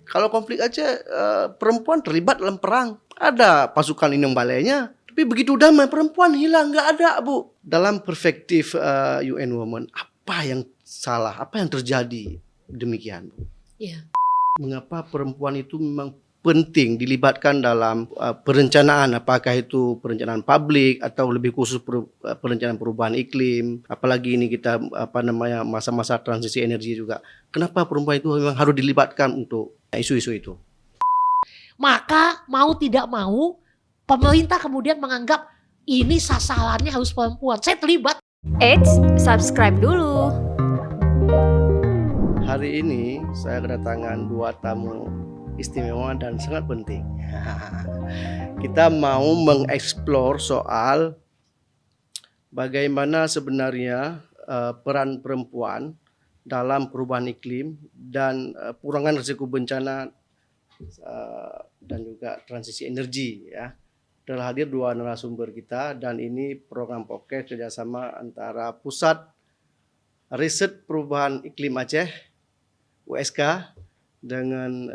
Kalau konflik Aceh, perempuan terlibat dalam perang, ada pasukan Inong Balainya, tapi begitu damai perempuan hilang, nggak ada, Bu. Dalam perspektif UN Women, apa yang salah, apa yang terjadi demikian, Bu? Iya. Mengapa perempuan itu memang penting dilibatkan dalam perencanaan, apakah itu perencanaan publik atau lebih khusus perencanaan perubahan iklim, apalagi ini kita masa-masa transisi energi juga. Kenapa perempuan itu memang harus dilibatkan untuk isu-isu itu? Maka mau tidak mau pemerintah kemudian menganggap ini sasarannya harus perempuan. Saya terlibat. Eits, subscribe dulu. Hari ini saya kedatangan dua tamu istimewa dan sangat penting. Kita mau mengeksplor soal bagaimana sebenarnya peran perempuan dalam perubahan iklim dan pengurangan risiko bencana dan juga transisi energi, ya. Telah hadir dua narasumber kita dan ini program podcast kerjasama antara Pusat Riset Perubahan Iklim Aceh USK dengan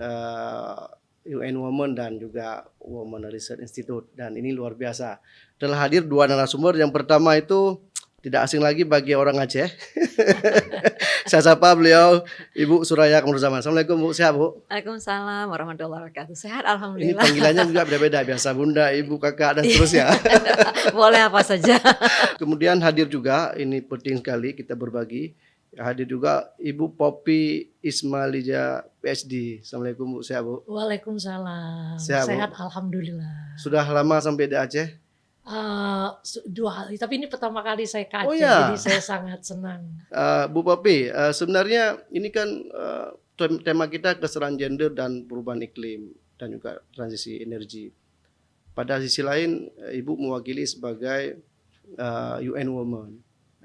UN Women dan juga Women Research Institute, dan ini luar biasa. Telah hadir dua narasumber. Yang pertama itu tidak asing lagi bagi orang Aceh. Saya sapa beliau Ibu Suraya Kamruzaman. Assalamualaikum Bu, sehat Bu? Waalaikumsalam warahmatullahi wabarakatuh. Sehat Ini alhamdulillah. panggilannya juga beda-beda, biasa Bunda, Ibu, Kakak dan seterusnya. Boleh apa saja. Kemudian hadir juga, ini penting sekali kita berbagi. Hadir juga Ibu Poppy Ismailija PhD. Assalamualaikum Bu, sehat Bu? Waalaikumsalam. Sehat, Bu? Sehat alhamdulillah. Sudah lama sampai di Aceh? 2 hari, tapi ini pertama kali saya ke Aceh, Oh ya. jadi saya sangat senang. Bu Poppy, sebenarnya ini kan tema kita kesetaraan gender dan perubahan iklim dan juga transisi energi. Pada sisi lain, Ibu mewakili sebagai UN Women,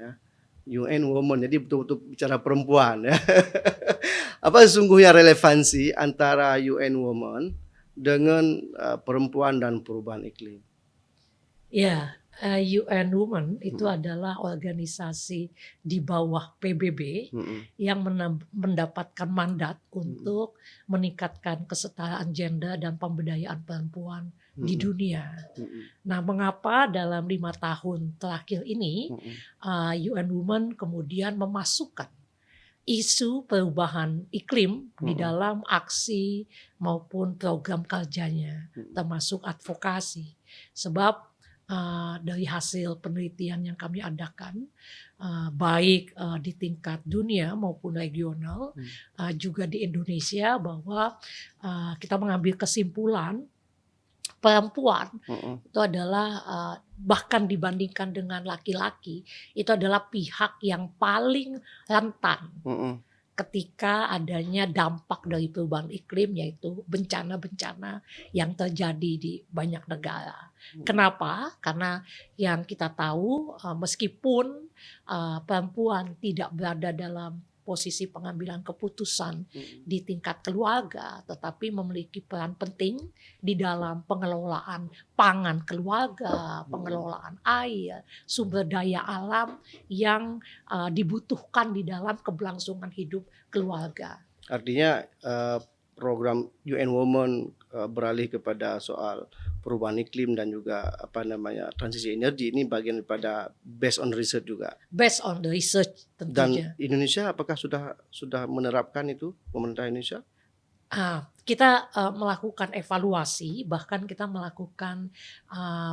ya. UN Women, jadi betul-betul bicara perempuan, ya. Apa sesungguhnya relevansi antara UN Women dengan perempuan dan perubahan iklim? Ya, UN Women itu adalah organisasi di bawah PBB yang mendapatkan mandat untuk meningkatkan kesetaraan gender dan pemberdayaan perempuan di dunia. Nah, mengapa dalam 5 tahun terakhir ini UN Women kemudian memasukkan isu perubahan iklim di dalam aksi maupun program kerjanya, termasuk advokasi. Sebab dari hasil penelitian yang kami adakan, baik di tingkat dunia maupun regional, juga di Indonesia, bahwa kita mengambil kesimpulan perempuan itu adalah bahkan dibandingkan dengan laki-laki, itu adalah pihak yang paling rentan ketika adanya dampak dari perubahan iklim, yaitu bencana-bencana yang terjadi di banyak negara. Kenapa? Karena yang kita tahu, meskipun perempuan tidak berada dalam posisi pengambilan keputusan di tingkat keluarga, tetapi memiliki peran penting di dalam pengelolaan pangan keluarga, pengelolaan air, sumber daya alam yang dibutuhkan di dalam keberlangsungan hidup keluarga. Artinya program UN Women beralih kepada soal perubahan iklim dan juga transisi energi, ini bagian daripada based on research juga. Based on the research tentunya. Dan Indonesia apakah sudah menerapkan itu, pemerintah Indonesia? Kita melakukan evaluasi, bahkan kita melakukan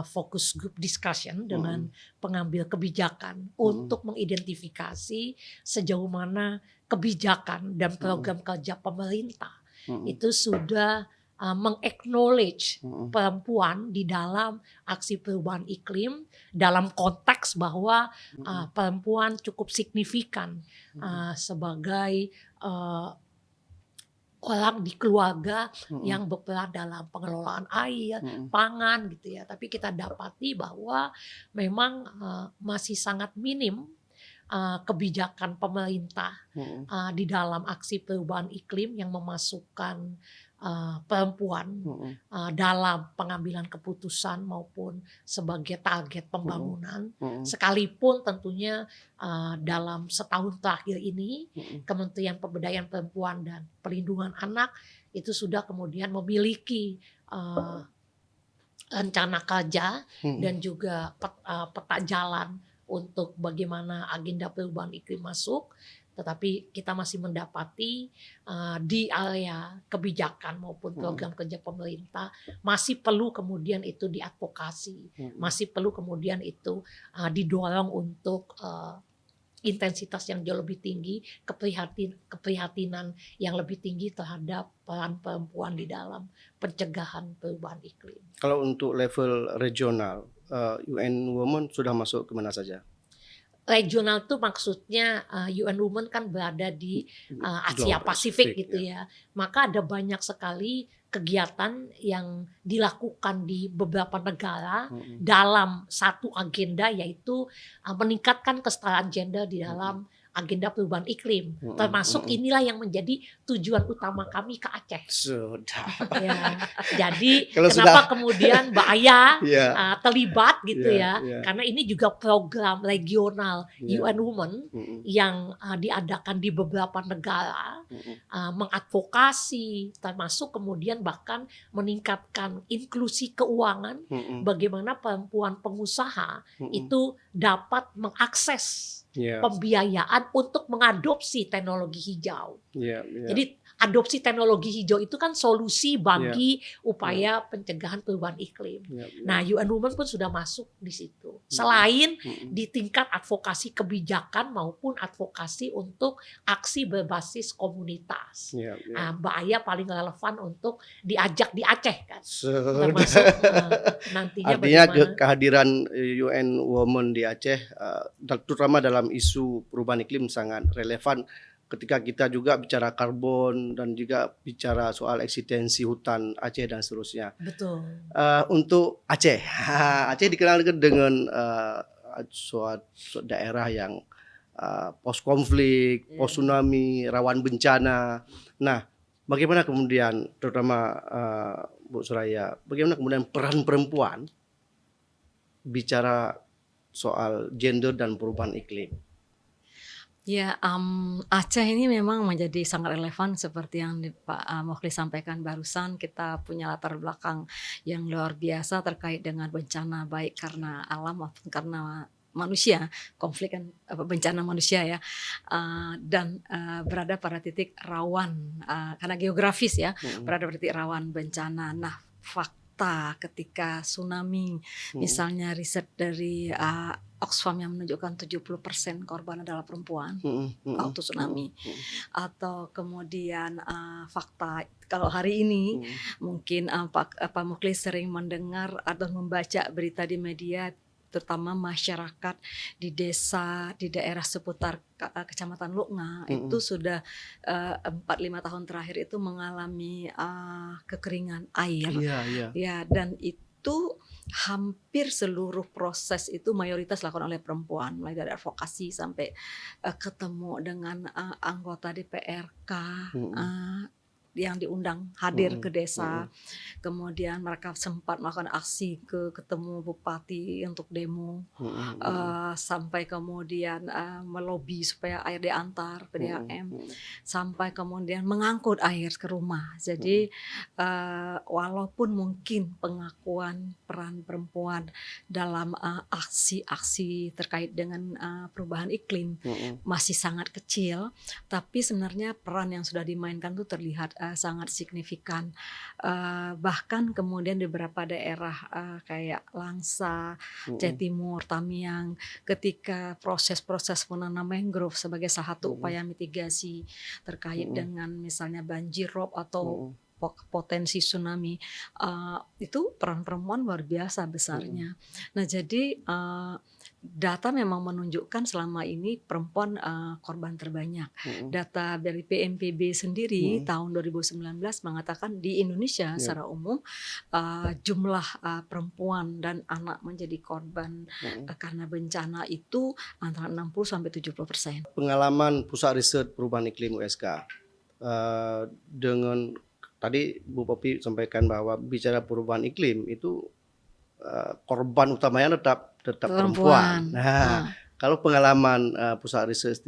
focus group discussion dengan pengambil kebijakan untuk mengidentifikasi sejauh mana kebijakan dan program kerja pemerintah itu sudah meng-acknowledge perempuan di dalam aksi perubahan iklim, dalam konteks bahwa perempuan cukup signifikan sebagai orang di keluarga yang berperan dalam pengelolaan air, pangan gitu ya. Tapi kita dapati bahwa memang masih sangat minim kebijakan pemerintah di dalam aksi perubahan iklim yang memasukkan perempuan dalam pengambilan keputusan maupun sebagai target pembangunan. Sekalipun tentunya dalam setahun terakhir ini Kementerian Pemberdayaan Perempuan dan Perlindungan Anak itu sudah kemudian memiliki rencana kerja dan juga peta jalan untuk bagaimana agenda perubahan iklim masuk. Tetapi kita masih mendapati di area kebijakan maupun program kerja pemerintah masih perlu kemudian itu diadvokasi, masih perlu kemudian itu didorong untuk intensitas yang jauh lebih tinggi, keprihatinan yang lebih tinggi terhadap peran perempuan di dalam pencegahan perubahan iklim. Kalau untuk level regional, UN Women sudah masuk ke mana saja? Regional tuh maksudnya UN Women kan berada di Asia Pasifik gitu ya. Maka ada banyak sekali kegiatan yang dilakukan di beberapa negara dalam satu agenda, yaitu meningkatkan kesetaraan gender di dalam agenda perubahan iklim. Termasuk inilah yang menjadi tujuan utama kami ke Aceh. Sudah. Ya, jadi Kalau kenapa kemudian Mbak Aya Ya. terlibat gitu Ya, ya? Karena ini juga program regional UN Women yang diadakan di beberapa negara, mengadvokasi, termasuk kemudian bahkan meningkatkan inklusi keuangan, bagaimana perempuan pengusaha itu dapat mengakses pembiayaan untuk mengadopsi teknologi hijau. Jadi adopsi teknologi hijau itu kan solusi bagi upaya pencegahan perubahan iklim. Nah, UN Women pun sudah masuk di situ. Selain di tingkat advokasi kebijakan maupun advokasi untuk aksi berbasis komunitas. Mbak Aya paling relevan untuk diajak di Aceh kan. Termasuk nantinya artinya bagaimana kehadiran UN Women di Aceh, terutama dalam isu perubahan iklim, sangat relevan ketika kita juga bicara karbon dan juga bicara soal eksistensi hutan Aceh dan seterusnya. Betul. Untuk Aceh, Aceh dikenal dengan suatu daerah yang post konflik, post tsunami, rawan bencana. Nah, bagaimana kemudian, terutama Bu Suraya, bagaimana kemudian peran perempuan bicara soal gender dan perubahan iklim? Ya, Aceh ini memang menjadi sangat relevan seperti yang Pak Mukhlis sampaikan barusan. Kita punya latar belakang yang luar biasa terkait dengan bencana, baik karena alam maupun karena manusia, konflik kan bencana manusia ya, dan berada pada titik rawan karena geografis ya, berada pada titik rawan bencana. Nah, fakta ketika tsunami, misalnya riset dari Oxfam yang menunjukkan 70% korban adalah perempuan waktu tsunami, atau kemudian fakta kalau hari ini mungkin Pak Mukhlis sering mendengar atau membaca berita di media, terutama masyarakat di desa, di daerah seputar Kecamatan Luknga, itu sudah 4-5 tahun terakhir itu mengalami kekeringan air. Ya, dan itu hampir seluruh proses itu mayoritas dilakukan oleh perempuan, mulai dari advokasi sampai ketemu dengan anggota DPRK yang diundang hadir ke desa. Kemudian mereka sempat melakukan aksi ketemu bupati untuk demo, sampai kemudian melobi supaya air diantar PDAM, sampai kemudian mengangkut air ke rumah. Jadi walaupun mungkin pengakuan peran perempuan dalam aksi-aksi terkait dengan perubahan iklim masih sangat kecil, tapi sebenarnya peran yang sudah dimainkan itu terlihat sangat signifikan. Bahkan kemudian di beberapa daerah kayak Langsa, Aceh Timur, Tamiang, ketika proses-proses menanam mangrove sebagai salah satu upaya mitigasi terkait dengan misalnya banjir rob atau potensi tsunami, itu peran perempuan luar biasa besarnya. Nah, jadi data memang menunjukkan selama ini perempuan korban terbanyak. Data dari PMPB sendiri tahun 2019 mengatakan di Indonesia secara umum jumlah perempuan dan anak menjadi korban karena bencana itu antara 60-70%. Pengalaman Pusat Riset Perubahan Iklim USK, dengan tadi Bu Popi sampaikan bahwa bicara perubahan iklim itu korban utamanya tetap perempuan. Nah, kalau pengalaman Pusat Riset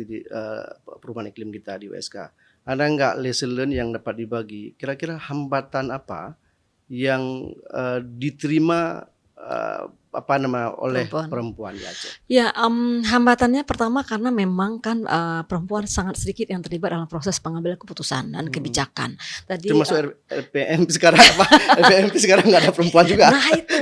Perubahan Iklim kita di USK, ada nggak lesson learn yang dapat dibagi? Kira-kira hambatan apa yang diterima oleh Perempuan. perempuan di Aceh? Ya, hambatannya pertama karena memang kan perempuan sangat sedikit yang terlibat dalam proses pengambilan keputusan dan kebijakan. Tadi Termasuk RPM sekarang apa? RPMP sekarang nggak ada perempuan juga. Nah itu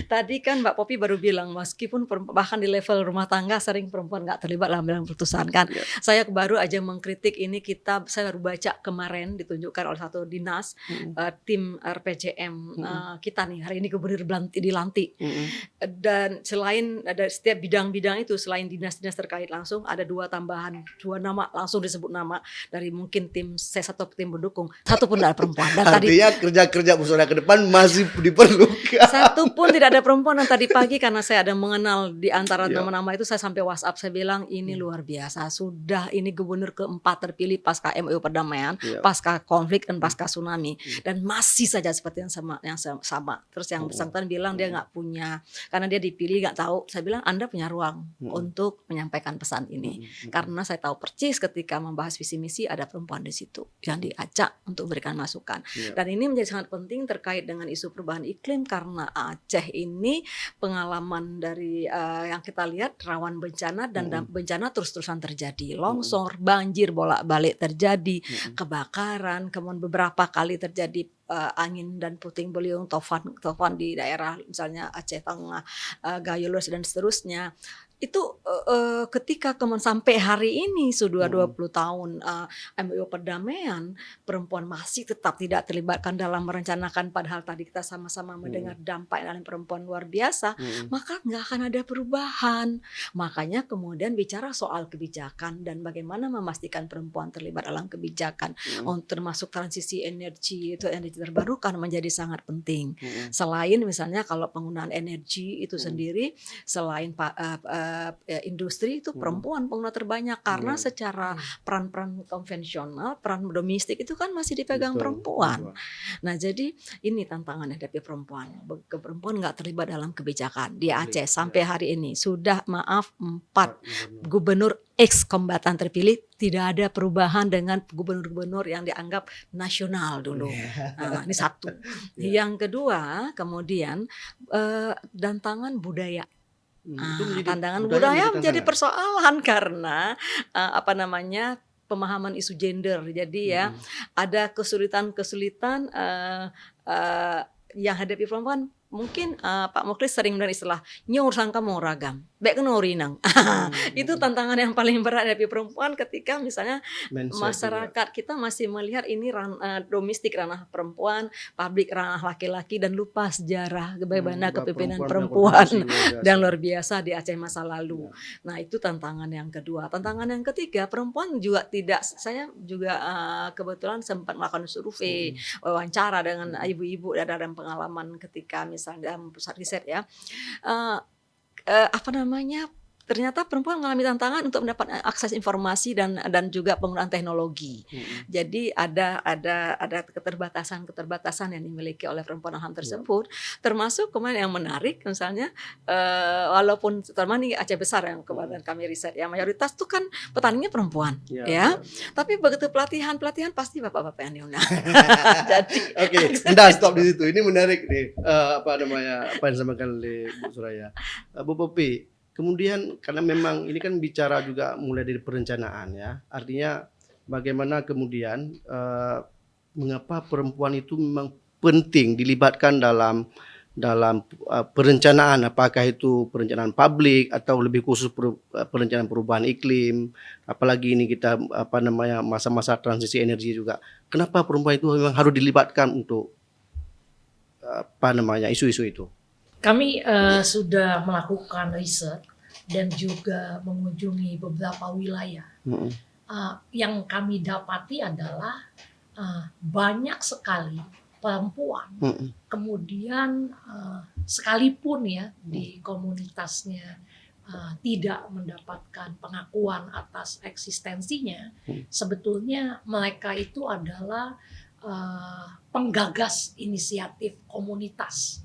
tadi kan Mbak Popi baru bilang meskipun bahkan di level rumah tangga sering perempuan nggak terlibat dalam ambilan keputusan kan. Ya. Saya baru aja mengkritik ini saya baru baca kemarin ditunjukkan oleh satu dinas tim RPJM kita nih hari ini gubernur dilantik. Dan selain ada setiap bidang-bidang itu selain dinas-dinas terkait langsung ada dua nama langsung disebut nama dari mungkin tim C1 tim pendukung satu pun tidak ada perempuan. Dan Artinya kerja-kerja Bu Soraya ke depan masih diperlukan. satu pun tidak ada perempuan. Dan tadi pagi karena saya ada mengenal di antara nama-nama itu saya sampai WhatsApp saya bilang ini luar biasa sudah ini gubernur keempat terpilih pasca MOU perdamaian, pasca konflik dan pasca tsunami dan masih saja seperti yang sama. Terus yang bersangkutan bilang dia nggak punya karena dia dipilih nggak tahu. Saya bilang Anda punya ruang untuk menyampaikan pesan ini karena saya tahu persis ketika membahas visi misi ada perempuan di situ yang diajak untuk memberikan masukan. Dan ini menjadi sangat penting terkait dengan isu perubahan iklim karena Aceh ini pengalaman dari yang kita lihat rawan bencana dan bencana terus-terusan terjadi, longsor, banjir bolak-balik terjadi, kebakaran, kemudian beberapa kali terjadi angin dan puting beliung, tofan di daerah misalnya Aceh Tengah, Gayulos dan seterusnya. Itu ketika kemudian sampai hari ini sudah 20 tahun MOU perdamaian perempuan masih tetap tidak terlibatkan dalam merencanakan padahal tadi kita sama-sama mendengar dampak dalam perempuan luar biasa maka nggak akan ada perubahan. Makanya kemudian bicara soal kebijakan dan bagaimana memastikan perempuan terlibat dalam kebijakan termasuk transisi energi itu energi terbarukan menjadi sangat penting. Selain misalnya kalau penggunaan energi itu sendiri selain industri itu perempuan pengguna terbanyak karena secara peran-peran konvensional, peran domestik itu kan masih dipegang perempuan. Nah jadi ini tantangan hadapi perempuan. Perempuan nggak terlibat dalam kebijakan di Aceh sampai hari ini sudah 4 gubernur ex-kombatan terpilih tidak ada perubahan dengan gubernur-gubernur yang dianggap nasional dulu. Nah, ini satu. Yang kedua kemudian tantangan budaya. Tantangan budaya menjadi persoalan karena pemahaman isu gender. Jadi ya ada kesulitan yang hadapi perempuan. Mungkin Pak Mukhlis sering mendengar istilah nyor sangka mau ragam, baik kan orinang. Itu tantangan yang paling berat hadapi perempuan ketika misalnya masyarakat kita masih melihat ini domestik ranah perempuan, publik ranah laki-laki dan lupa sejarah bagaimana kepemimpinan perempuan dan luar biasa di Aceh masa lalu. Nah itu tantangan yang kedua. Tantangan yang ketiga perempuan juga tidak. Saya juga kebetulan sempat melakukan survei wawancara dengan ibu-ibu dan pengalaman ketika misalnya dalam pusat riset ya, ternyata perempuan mengalami tantangan untuk mendapat akses informasi dan juga penggunaan teknologi. Jadi ada keterbatasan yang dimiliki oleh perempuan HAM tersebut, termasuk kemudian yang menarik misalnya walaupun terutama ini Aceh besar yang kebetulan kami riset yang mayoritas itu kan petaninya perempuan, tapi begitu pelatihan pasti bapak-bapak yang diundang. Jadi oke, Anda stop di situ. Ini menarik nih apa yang disampaikan oleh Bu Soraya. Bu Popi, kemudian karena memang ini kan bicara juga mulai dari perencanaan ya, artinya bagaimana kemudian mengapa perempuan itu memang penting dilibatkan dalam perencanaan, apakah itu perencanaan publik atau lebih khusus perencanaan perubahan iklim, apalagi ini kita masa-masa transisi energi juga. Kenapa perempuan itu memang harus dilibatkan untuk isu-isu itu? Kami sudah melakukan riset dan juga mengunjungi beberapa wilayah. Yang kami dapati adalah banyak sekali perempuan. Kemudian sekalipun ya di komunitasnya tidak mendapatkan pengakuan atas eksistensinya, sebetulnya mereka itu adalah penggagas inisiatif komunitas.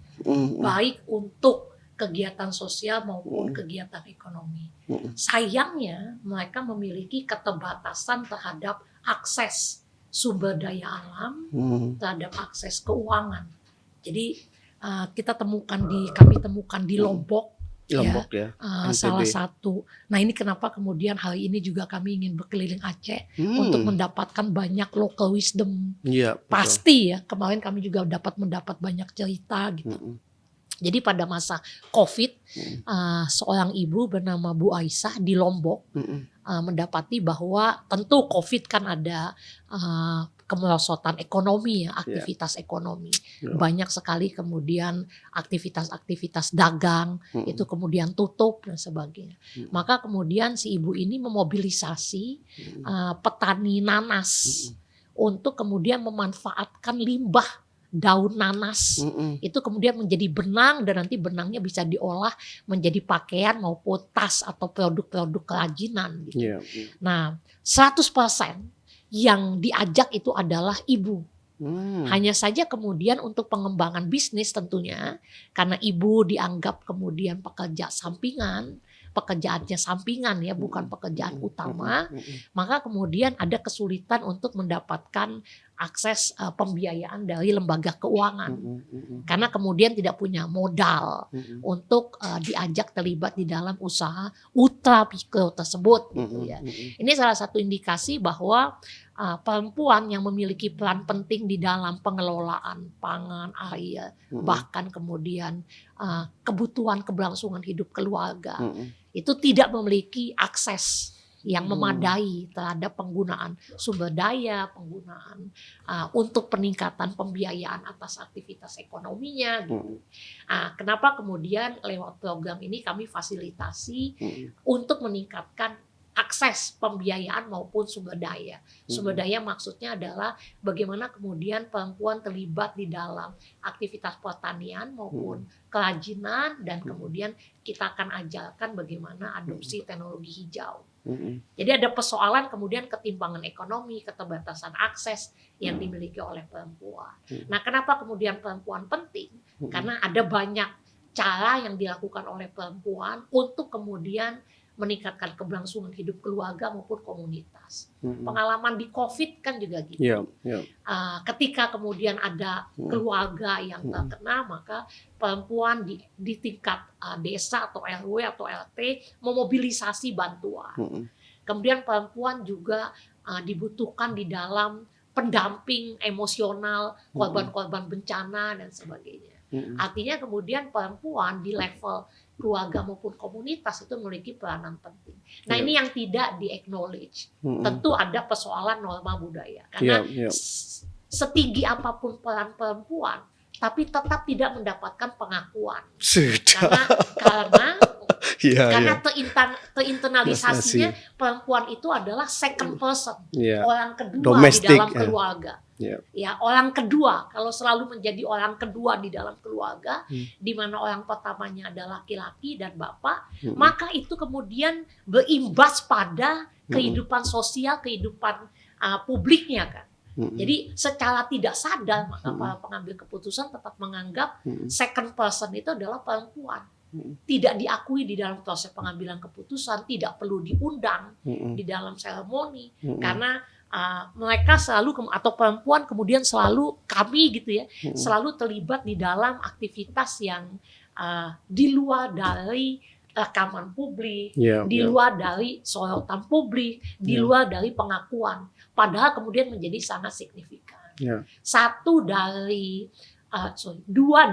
Baik untuk kegiatan sosial maupun kegiatan ekonomi. Sayangnya mereka memiliki keterbatasan terhadap akses sumber daya alam, terhadap akses keuangan. Jadi kami temukan di Lombok. Lombok ya. Salah NTB. satu. Nah ini kenapa kemudian hari ini juga kami ingin berkeliling Aceh untuk mendapatkan banyak local wisdom. Iya, betul. Pasti ya, kemarin kami juga mendapat banyak cerita gitu. Jadi pada masa COVID, seorang ibu bernama Bu Aisyah di Lombok mendapati bahwa tentu COVID kan ada kemerosotan ekonomi ya, aktivitas ekonomi. Banyak sekali kemudian aktivitas dagang itu kemudian tutup dan sebagainya. Maka kemudian si ibu ini memobilisasi petani nanas untuk kemudian memanfaatkan limbah daun nanas itu kemudian menjadi benang dan nanti benangnya bisa diolah menjadi pakaian maupun tas atau produk-produk kerajinan gitu. Nah, 100% yang diajak itu adalah ibu. Hanya saja kemudian untuk pengembangan bisnis tentunya karena ibu dianggap kemudian pekerja sampingan, pekerjaannya sampingan ya, bukan pekerjaan utama, maka kemudian ada kesulitan untuk mendapatkan akses pembiayaan dari lembaga keuangan. Karena kemudian tidak punya modal untuk diajak terlibat di dalam usaha ultra mikro tersebut gitu ya. Ini salah satu indikasi bahwa perempuan yang memiliki peran penting di dalam pengelolaan pangan, air, bahkan kemudian kebutuhan keberlangsungan hidup keluarga itu tidak memiliki akses yang memadai terhadap penggunaan sumber daya, penggunaan untuk peningkatan pembiayaan atas aktivitas ekonominya. Gitu. Kenapa kemudian lewat program ini kami fasilitasi untuk meningkatkan akses pembiayaan maupun sumber daya. Sumber daya maksudnya adalah bagaimana kemudian perempuan terlibat di dalam aktivitas pertanian maupun kerajinan dan kemudian kita akan ajarkan bagaimana adopsi teknologi hijau. Jadi ada persoalan kemudian ketimpangan ekonomi, keterbatasan akses yang dimiliki oleh perempuan. Nah, kenapa kemudian perempuan penting? Karena ada banyak cara yang dilakukan oleh perempuan untuk kemudian meningkatkan keberlangsungan hidup keluarga maupun komunitas. Pengalaman di COVID kan juga gitu. Ketika kemudian ada keluarga yang terkena, maka perempuan di tingkat desa atau RW atau RT memobilisasi bantuan. Kemudian perempuan juga dibutuhkan di dalam pendamping emosional korban-korban bencana dan sebagainya. Artinya kemudian perempuan di level keluarga maupun komunitas itu memiliki peranan penting. Nah ini yang tidak di-acknowledge. Tentu ada persoalan norma budaya. Karena setinggi apapun peran perempuan, tapi tetap tidak mendapatkan pengakuan. Karena terinternalisasinya perempuan itu adalah second person, orang kedua domestic, di dalam keluarga. Ya, orang kedua, kalau selalu menjadi orang kedua di dalam keluarga, di mana orang pertamanya adalah laki-laki dan bapak, maka itu kemudian berimbas pada kehidupan sosial, kehidupan publiknya kan. Jadi secara tidak sadar maka para pengambil keputusan tetap menganggap second person itu adalah perempuan. Tidak diakui di dalam proses pengambilan keputusan, tidak perlu diundang di dalam seremoni karena mereka selalu atau perempuan kemudian selalu kami gitu ya selalu terlibat di dalam aktivitas yang di luar dari rekaman publik, di luar dari sorotan publik, di luar dari pengakuan. Padahal kemudian menjadi sangat signifikan. 2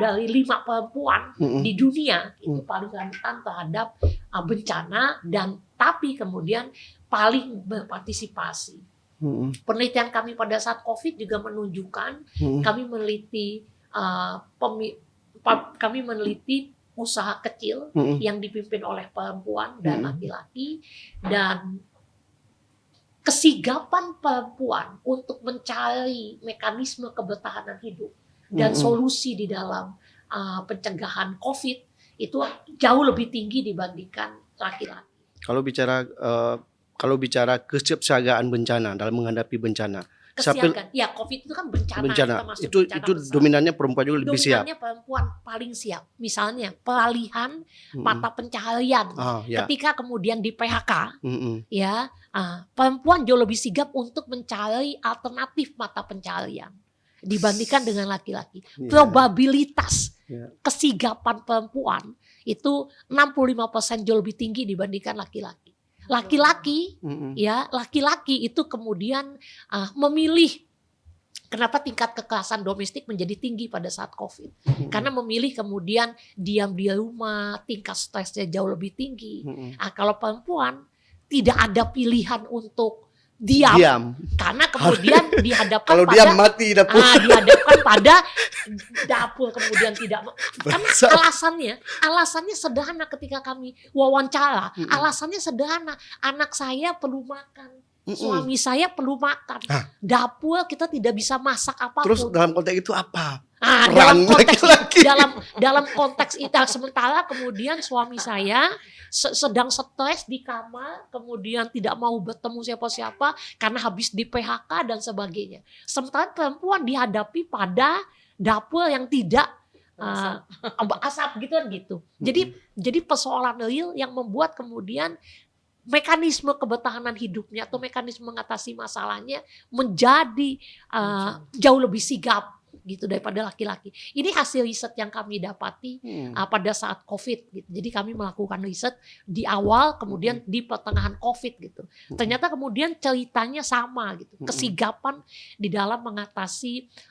dari 5 perempuan di dunia itu paling rentan terhadap bencana dan tapi kemudian paling berpartisipasi. Penelitian kami pada saat COVID juga menunjukkan kami meneliti usaha kecil yang dipimpin oleh perempuan dan laki-laki dan kesigapan perempuan untuk mencari mekanisme kebertahanan hidup dan solusi di dalam pencegahan COVID itu jauh lebih tinggi dibandingkan laki-laki. Kalau bicara kesiapsiagaan bencana dalam menghadapi bencana, kesiagaan, ya COVID itu kan bencana. Itu dominannya perempuan juga lebih siap. Dominannya perempuan paling siap. Misalnya peralihan mata pencaharian. Ketika kemudian di PHK, ya perempuan jauh lebih sigap untuk mencari alternatif mata pencaharian dibandingkan dengan laki-laki. Iya. Probabilitas Iya. kesigapan perempuan itu 65% jauh lebih tinggi dibandingkan laki-laki. Laki-laki ya, laki-laki itu kemudian memilih. Kenapa tingkat kekerasan domestik menjadi tinggi pada saat COVID? Karena memilih kemudian diam di rumah, tingkat stresnya jauh lebih tinggi. Kalau perempuan tidak ada pilihan untuk diam. Karena kemudian dihadapkan Kalau pada diam mati dapur. dihadapkan pada dapur kemudian tidak. Karena alasannya sederhana ketika kami wawancara. Alasannya sederhana, anak saya perlu makan. Suami saya perlu makan. Dapur kita tidak bisa masak apapun. Terus dalam konteks itu apa? Dalam konteks itu sementara kemudian suami saya sedang stres di kamar, kemudian tidak mau bertemu siapa-siapa karena habis di PHK dan sebagainya. Sementara perempuan dihadapi pada dapur yang tidak asap gitu. Jadi persoalan real yang membuat kemudian mekanisme kebertahanan hidupnya atau mekanisme mengatasi masalahnya menjadi jauh lebih sigap gitu daripada laki-laki. Ini hasil riset yang kami dapati pada saat COVID gitu. Jadi kami melakukan riset di awal kemudian di pertengahan COVID gitu. Ternyata kemudian ceritanya sama gitu. Kesigapan di dalam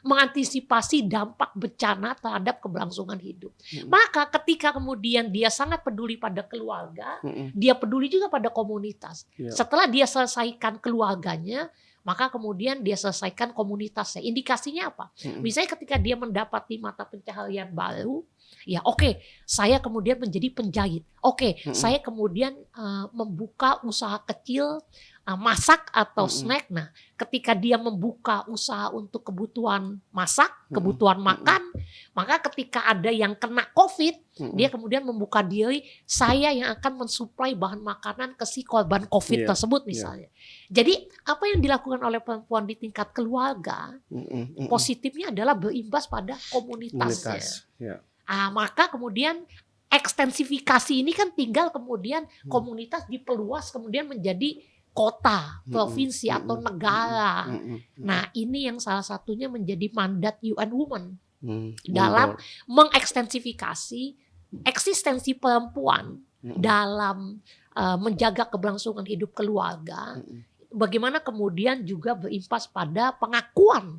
mengantisipasi dampak bencana terhadap keberlangsungan hidup. Maka ketika kemudian dia sangat peduli pada keluarga, dia peduli juga pada komunitas. Setelah dia selesaikan keluarganya, maka kemudian dia selesaikan komunitasnya. Indikasinya apa? Misalnya ketika dia mendapati mata pencaharian baru, ya oke, saya kemudian menjadi penjahit. Oke, saya kemudian membuka usaha kecil, masak atau snack. Nah, ketika dia membuka usaha untuk kebutuhan masak, kebutuhan makan, maka ketika ada yang kena COVID, dia kemudian membuka diri, saya yang akan mensuplai bahan makanan ke si korban COVID tersebut misalnya. Jadi apa yang dilakukan oleh perempuan di tingkat keluarga, positifnya adalah berimbas pada komunitasnya. Maka kemudian ekstensifikasi ini kan tinggal kemudian komunitas diperluas kemudian menjadi kota, provinsi atau negara. Nah, ini yang salah satunya menjadi mandat UN Women dalam mengekstensifikasi eksistensi perempuan dalam menjaga keberlangsungan hidup keluarga. Bagaimana kemudian juga berimpas pada pengakuan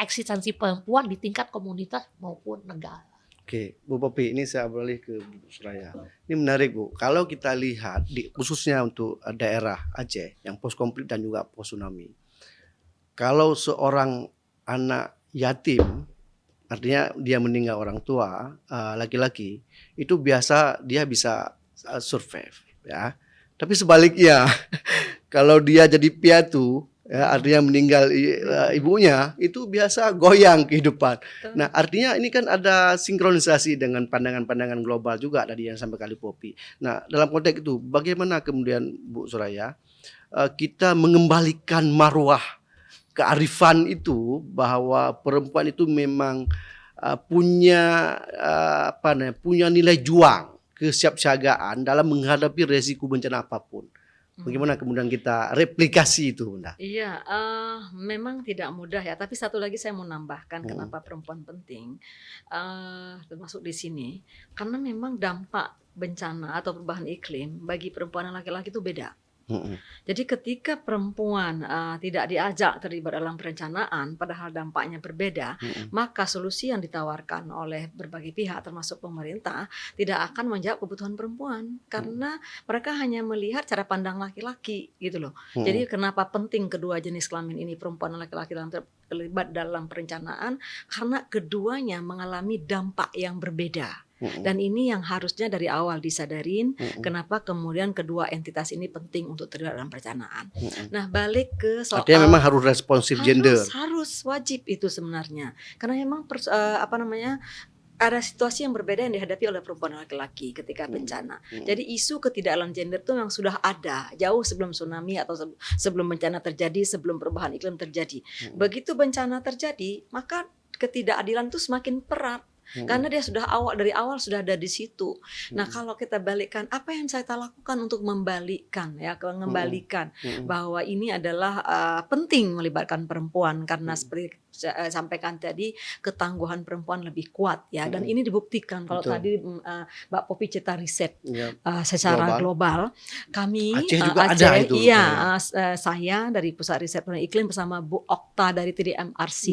eksistensi perempuan di tingkat komunitas maupun negara. Oke, Bu Popi, ini saya beralih ke Bu Suraya. Ini menarik, Bu. Kalau kita lihat khususnya untuk daerah Aceh yang post konflik dan juga post tsunami. Kalau seorang anak yatim, artinya dia meninggal orang tua, laki-laki, itu biasa dia bisa survive, ya. Tapi sebaliknya, kalau dia jadi piatu, ya, artinya meninggal ibunya, itu biasa goyang kehidupan. Nah, artinya ini kan ada sinkronisasi dengan pandangan-pandangan global juga tadi yang sampai kali Popi. Nah, dalam konteks itu, bagaimana kemudian Bu Suraya kita mengembalikan marwah kearifan itu bahwa perempuan itu memang punya nilai juang, kesiapsiagaan dalam menghadapi resiko bencana apapun. Bagaimana kemudian kita replikasi itu, Bunda? Iya, memang tidak mudah ya. Tapi satu lagi saya mau nambahkan kenapa perempuan penting, termasuk di sini, karena memang dampak bencana atau perubahan iklim bagi perempuan dan laki-laki itu beda. Jadi ketika perempuan tidak diajak terlibat dalam perencanaan, padahal dampaknya berbeda, maka solusi yang ditawarkan oleh berbagai pihak termasuk pemerintah tidak akan menjawab kebutuhan perempuan karena mereka hanya melihat cara pandang laki-laki gitu loh. Jadi kenapa penting kedua jenis kelamin ini, perempuan dan laki-laki, terlibat dalam perencanaan, karena keduanya mengalami dampak yang berbeda. Dan ini yang harusnya dari awal disadarin kenapa kemudian kedua entitas ini penting untuk terlibat dalam perencanaan. Nah, balik ke soal artinya memang harus responsif gender. Harus wajib itu sebenarnya. Karena memang ada situasi yang berbeda yang dihadapi oleh perempuan dan laki-laki ketika bencana. Jadi isu ketidakadilan gender itu yang sudah ada jauh sebelum tsunami atau sebelum bencana terjadi, sebelum perubahan iklim terjadi. Begitu bencana terjadi, maka ketidakadilan itu semakin erat. karena dia sudah dari awal sudah ada di situ. Nah, kalau kita balikkan, apa yang saya lakukan untuk membalikkan mengembalikan bahwa ini adalah penting melibatkan perempuan karena seperti saya sampaikan tadi, ketangguhan perempuan lebih kuat ya, dan ini dibuktikan kalau tadi Mbak Popi cerita riset secara global. Kami Aceh juga ada itu. Saya dari Pusat Riset Perubahan Iklim bersama Bu Okta dari TDMRC,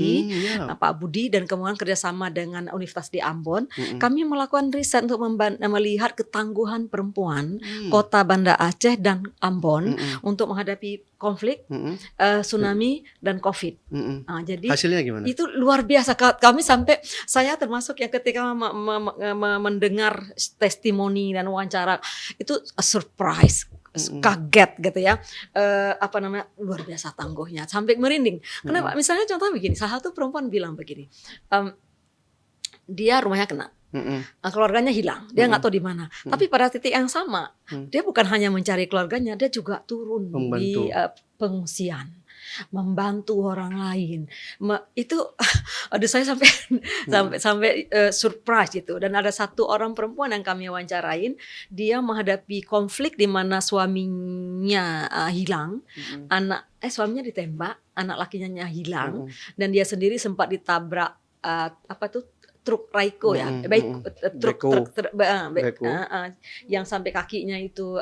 Pak Budi, dan kemudian kerjasama dengan Universitas di Ambon, kami melakukan riset untuk melihat ketangguhan perempuan Kota Banda Aceh dan Ambon untuk menghadapi konflik, tsunami dan COVID. Jadi hasilnya gimana? Itu luar biasa. Kami sampai, saya termasuk yang ketika mendengar testimoni dan wawancara itu surprise, kaget gitu ya, luar biasa tangguhnya sampai merinding. Kenapa? Misalnya contoh begini, salah satu perempuan bilang begini, dia rumahnya kena, keluarganya hilang, dia nggak tahu di mana. Tapi pada titik yang sama, dia bukan hanya mencari keluarganya, dia juga turun di pengungsian, membantu orang lain. Itu, aduh, saya sampai surprise gitu. Dan ada satu orang perempuan yang kami wawancarain, dia menghadapi konflik di mana suaminya hilang, suaminya ditembak, anak lakinya hilang, dan dia sendiri sempat ditabrak truk Raiko ya, truk yang sampai kakinya itu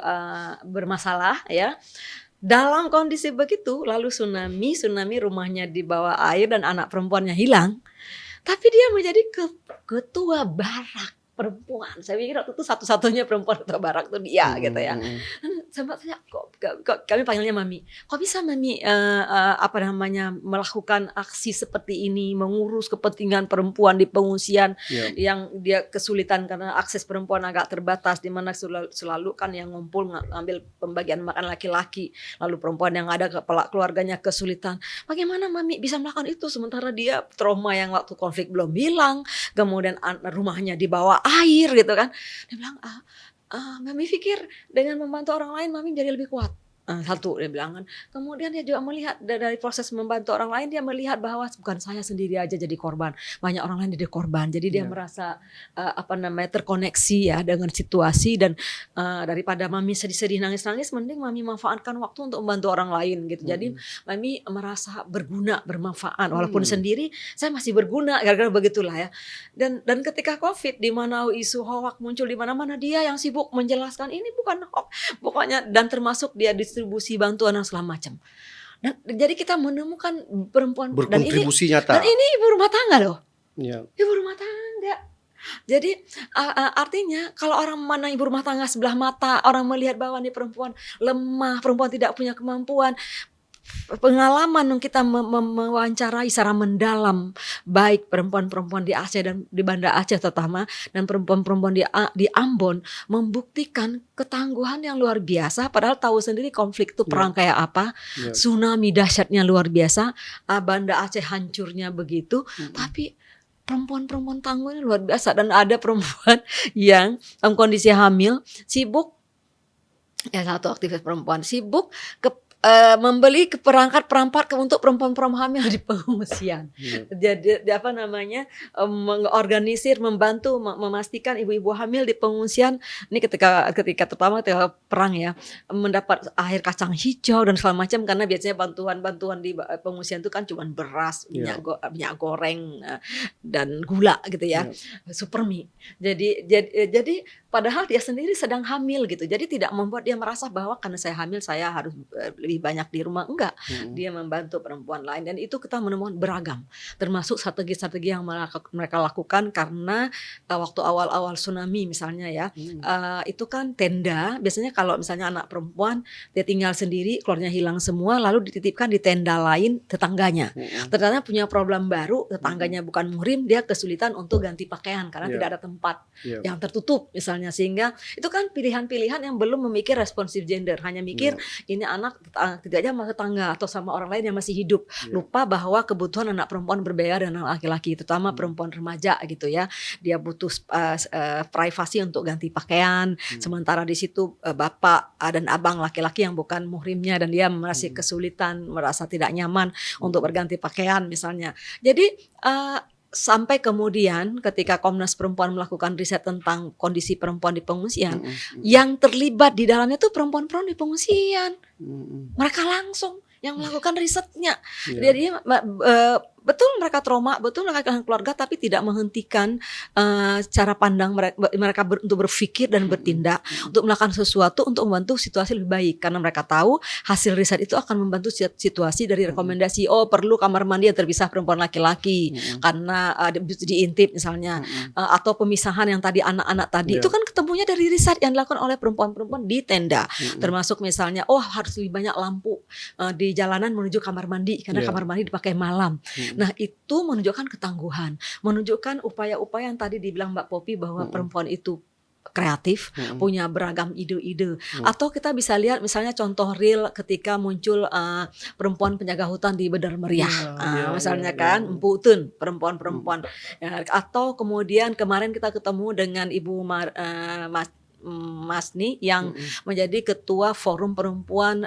bermasalah ya. Dalam kondisi begitu, lalu tsunami rumahnya di bawah air dan anak perempuannya hilang. Tapi dia menjadi ketua barak perempuan. Saya pikir waktu itu satu-satunya perempuan ketua barak itu dia gitu ya. Dan sempat saya kok kami panggilnya Mami. Kok bisa Mami melakukan aksi seperti ini, mengurus kepentingan perempuan di pengungsian yang dia kesulitan karena akses perempuan agak terbatas, di mana selalu kan yang ngumpul ngambil pembagian makan laki-laki, lalu perempuan yang ada keluarganya kesulitan. Bagaimana Mami bisa melakukan itu sementara dia trauma yang waktu konflik belum hilang, kemudian rumahnya di bawah air gitu kan. Dia bilang, Mami pikir dengan membantu orang lain Mami jadi lebih kuat. Satu dia bilang kan. Kemudian dia juga melihat dari proses membantu orang lain, dia melihat bahwa bukan saya sendiri aja jadi korban, banyak orang lain jadi korban. Jadi dia merasa terkoneksi ya dengan situasi, dan daripada Mami sedih-sedih nangis-nangis, mending Mami manfaatkan waktu untuk membantu orang lain gitu. Jadi Mami merasa berguna, bermanfaat, walaupun sendiri saya masih berguna gara-gara begitulah ya. Dan ketika COVID di mana isu hoax muncul di mana-mana, dia yang sibuk menjelaskan ini bukan hoax pokoknya, dan termasuk dia distribusi bantuan dan segala macam. Dan jadi kita menemukan perempuan berkontribusi nyata. Dan ini ibu rumah tangga loh. Ya. Ibu rumah tangga. Jadi artinya kalau orang mana ibu rumah tangga sebelah mata, orang melihat bahwa ini perempuan lemah, perempuan tidak punya kemampuan. Pengalaman kita mewawancarai secara mendalam baik perempuan-perempuan di Aceh dan di Banda Aceh terutama, dan perempuan-perempuan di Ambon, membuktikan ketangguhan yang luar biasa, padahal tahu sendiri konflik itu perang kayak apa, tsunami dahsyatnya luar biasa, Banda Aceh hancurnya begitu, tapi perempuan-perempuan tangguhnya luar biasa. Dan ada perempuan yang dalam kondisi hamil sibuk, ya satu aktivis perempuan sibuk membeli perangkat untuk perempuan-perempuan hamil di pengungsian. Jadi mengorganisir, membantu, memastikan ibu-ibu hamil di pengungsian ini ketika terutama ketika perang ya, mendapat air kacang hijau dan segala macam, karena biasanya bantuan di pengungsian itu kan cuma beras, minyak goreng dan gula gitu ya, supermi. Jadi padahal dia sendiri sedang hamil gitu. Jadi tidak membuat dia merasa bahwa karena saya hamil saya harus lebih banyak di rumah, enggak. Dia membantu perempuan lain, dan itu kita menemukan beragam, termasuk strategi-strategi yang mereka lakukan. Karena waktu awal-awal tsunami misalnya ya, itu kan tenda, biasanya kalau misalnya anak perempuan dia tinggal sendiri, keluarnya hilang semua, lalu dititipkan di tenda lain tetangganya. Ternyata punya problem baru, tetangganya bukan muhrim, dia kesulitan untuk ganti pakaian karena tidak ada tempat yang tertutup misalnya, sehingga itu kan pilihan-pilihan yang belum memikir responsif gender, hanya mikir ini anak tidak aja sama tetangga atau sama orang lain yang masih hidup, lupa bahwa kebutuhan anak perempuan berbeda dengan anak laki-laki, terutama perempuan remaja gitu ya, dia butuh privasi untuk ganti pakaian, sementara di situ bapak dan abang laki-laki yang bukan muhrimnya, dan dia merasa kesulitan, merasa tidak nyaman untuk berganti pakaian misalnya. Jadi sampai kemudian ketika Komnas Perempuan melakukan riset tentang kondisi perempuan di pengungsian, yang terlibat di dalamnya tuh perempuan-perempuan di pengungsian. Mereka langsung yang melakukan risetnya. Jadi betul mereka trauma, betul mereka kehilangan keluarga, tapi tidak menghentikan cara pandang mereka untuk berpikir dan bertindak, untuk melakukan sesuatu untuk membantu situasi lebih baik, karena mereka tahu hasil riset itu akan membantu situasi dari rekomendasi, perlu kamar mandi yang terpisah perempuan laki-laki karena diintip misalnya, atau pemisahan yang tadi anak-anak tadi itu kan ketemunya dari riset yang dilakukan oleh perempuan-perempuan di tenda, termasuk misalnya harus lebih banyak lampu di jalanan menuju kamar mandi karena kamar mandi dipakai malam. Nah, itu menunjukkan ketangguhan, menunjukkan upaya-upaya yang tadi dibilang Mbak Popi bahwa perempuan itu kreatif, punya beragam ide-ide. Atau kita bisa lihat misalnya contoh real ketika muncul perempuan penjaga hutan di Bedar Meriah, misalnya kan, Empu Tun, perempuan-perempuan. Atau kemudian kemarin kita ketemu dengan Ibu Masni yang menjadi ketua forum perempuan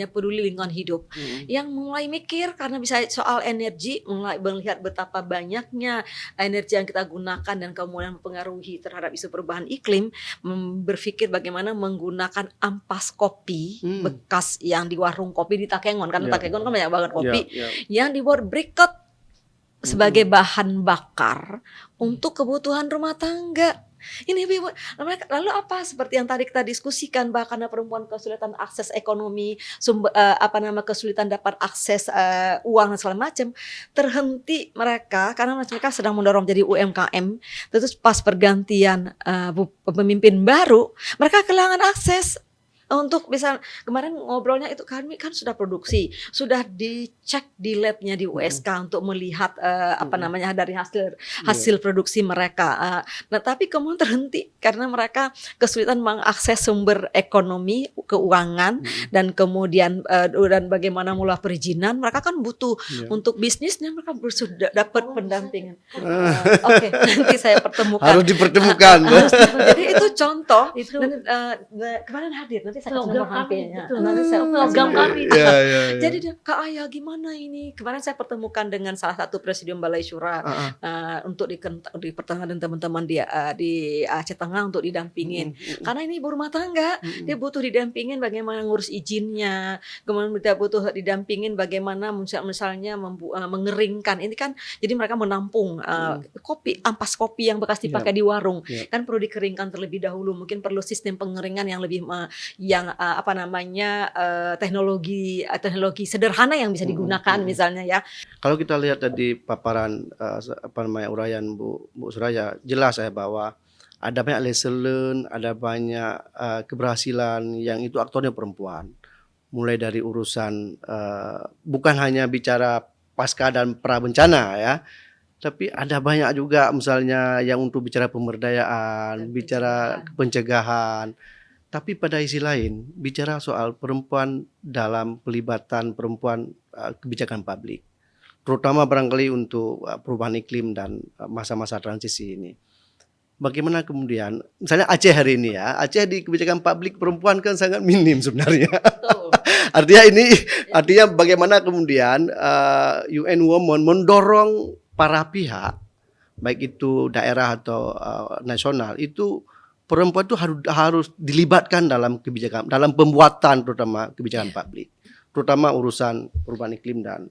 peduli lingkungan hidup, yang mulai mikir karena bisa soal energi, mulai melihat betapa banyaknya energi yang kita gunakan dan kemudian mempengaruhi terhadap isu perubahan iklim, berpikir bagaimana menggunakan ampas kopi bekas yang di warung kopi di Takengon, karena Takengon kan banyak banget kopi yang dibuat briket sebagai bahan bakar untuk kebutuhan rumah tangga. Ini lalu apa seperti yang tadi kita diskusikan, bahwa karena perempuan kesulitan akses ekonomi, kesulitan dapat akses uang dan segala macam, terhenti mereka karena mereka sedang mendorong jadi UMKM. Terus pas pergantian pemimpin baru, mereka kehilangan akses untuk bisa. Kemarin ngobrolnya itu kami kan sudah produksi, sudah dicek di labnya di USK untuk melihat dari hasil produksi mereka. Nah, tapi kemudian terhenti karena mereka kesulitan mengakses sumber ekonomi, keuangan, dan kemudian dan bagaimana mulai perizinan. Mereka kan butuh untuk bisnisnya, mereka sudah dapat pendampingan. Oke, nanti saya pertemukan. Harus dipertemukan. Jadi itu contoh. Dan kemarin hadir, nanti saya kasih nomor HP-nya. Nanti saya program kami. Jadi dia, Kak Ayah gimana ini? Kemarin saya pertemukan dengan salah satu presidium Balai Syura untuk dipertemukan dengan teman-teman di Aceh Tengah untuk didampingin. Karena ini ibu rumah tangga, dia butuh didampingin bagaimana ngurus izinnya, kemudian dia butuh didampingin bagaimana misalnya mengeringkan. Ini kan jadi mereka menampung kopi, ampas kopi yang bekas dipakai di warung, kan perlu dikeringkan terlebih dahulu. Mungkin perlu sistem pengeringan yang lebih teknologi sederhana yang bisa digunakan misalnya ya. Kalau kita lihat tadi paparan uraian Bu Suraya, jelas bahwa ada banyak lesson learn, ada banyak keberhasilan yang itu aktornya perempuan. Mulai dari urusan bukan hanya bicara pasca dan pra bencana ya, tapi ada banyak juga misalnya yang untuk bicara pemberdayaan, bicara pencegahan. Tapi pada sisi lain, bicara soal perempuan dalam pelibatan perempuan kebijakan publik, terutama barangkali untuk perubahan iklim dan masa-masa transisi ini. Bagaimana kemudian, misalnya Aceh hari ini ya, Aceh di kebijakan publik perempuan kan sangat minim sebenarnya. Artinya bagaimana kemudian UN Women mendorong para pihak, baik itu daerah atau nasional, itu perempuan itu harus dilibatkan dalam kebijakan, dalam pembuatan terutama kebijakan publik, terutama urusan perubahan iklim dan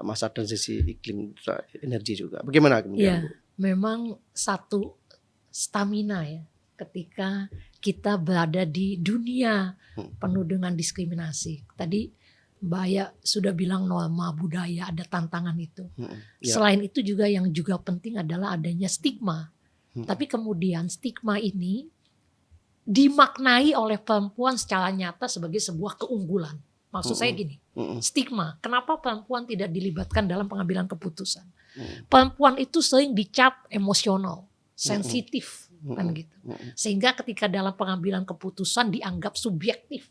masa transisi iklim energi juga. Bagaimana kemudian? Memang satu stamina ya, ketika kita berada di dunia penuh dengan diskriminasi. Tadi Mbak Aya sudah bilang norma budaya, ada tantangan itu. Selain itu juga yang juga penting adalah adanya stigma. Tapi kemudian stigma ini dimaknai oleh perempuan secara nyata sebagai sebuah keunggulan. Maksud saya gini, stigma. Kenapa perempuan tidak dilibatkan dalam pengambilan keputusan? Perempuan itu sering dicap emosional, sensitif, kan gitu. Sehingga ketika dalam pengambilan keputusan dianggap subjektif.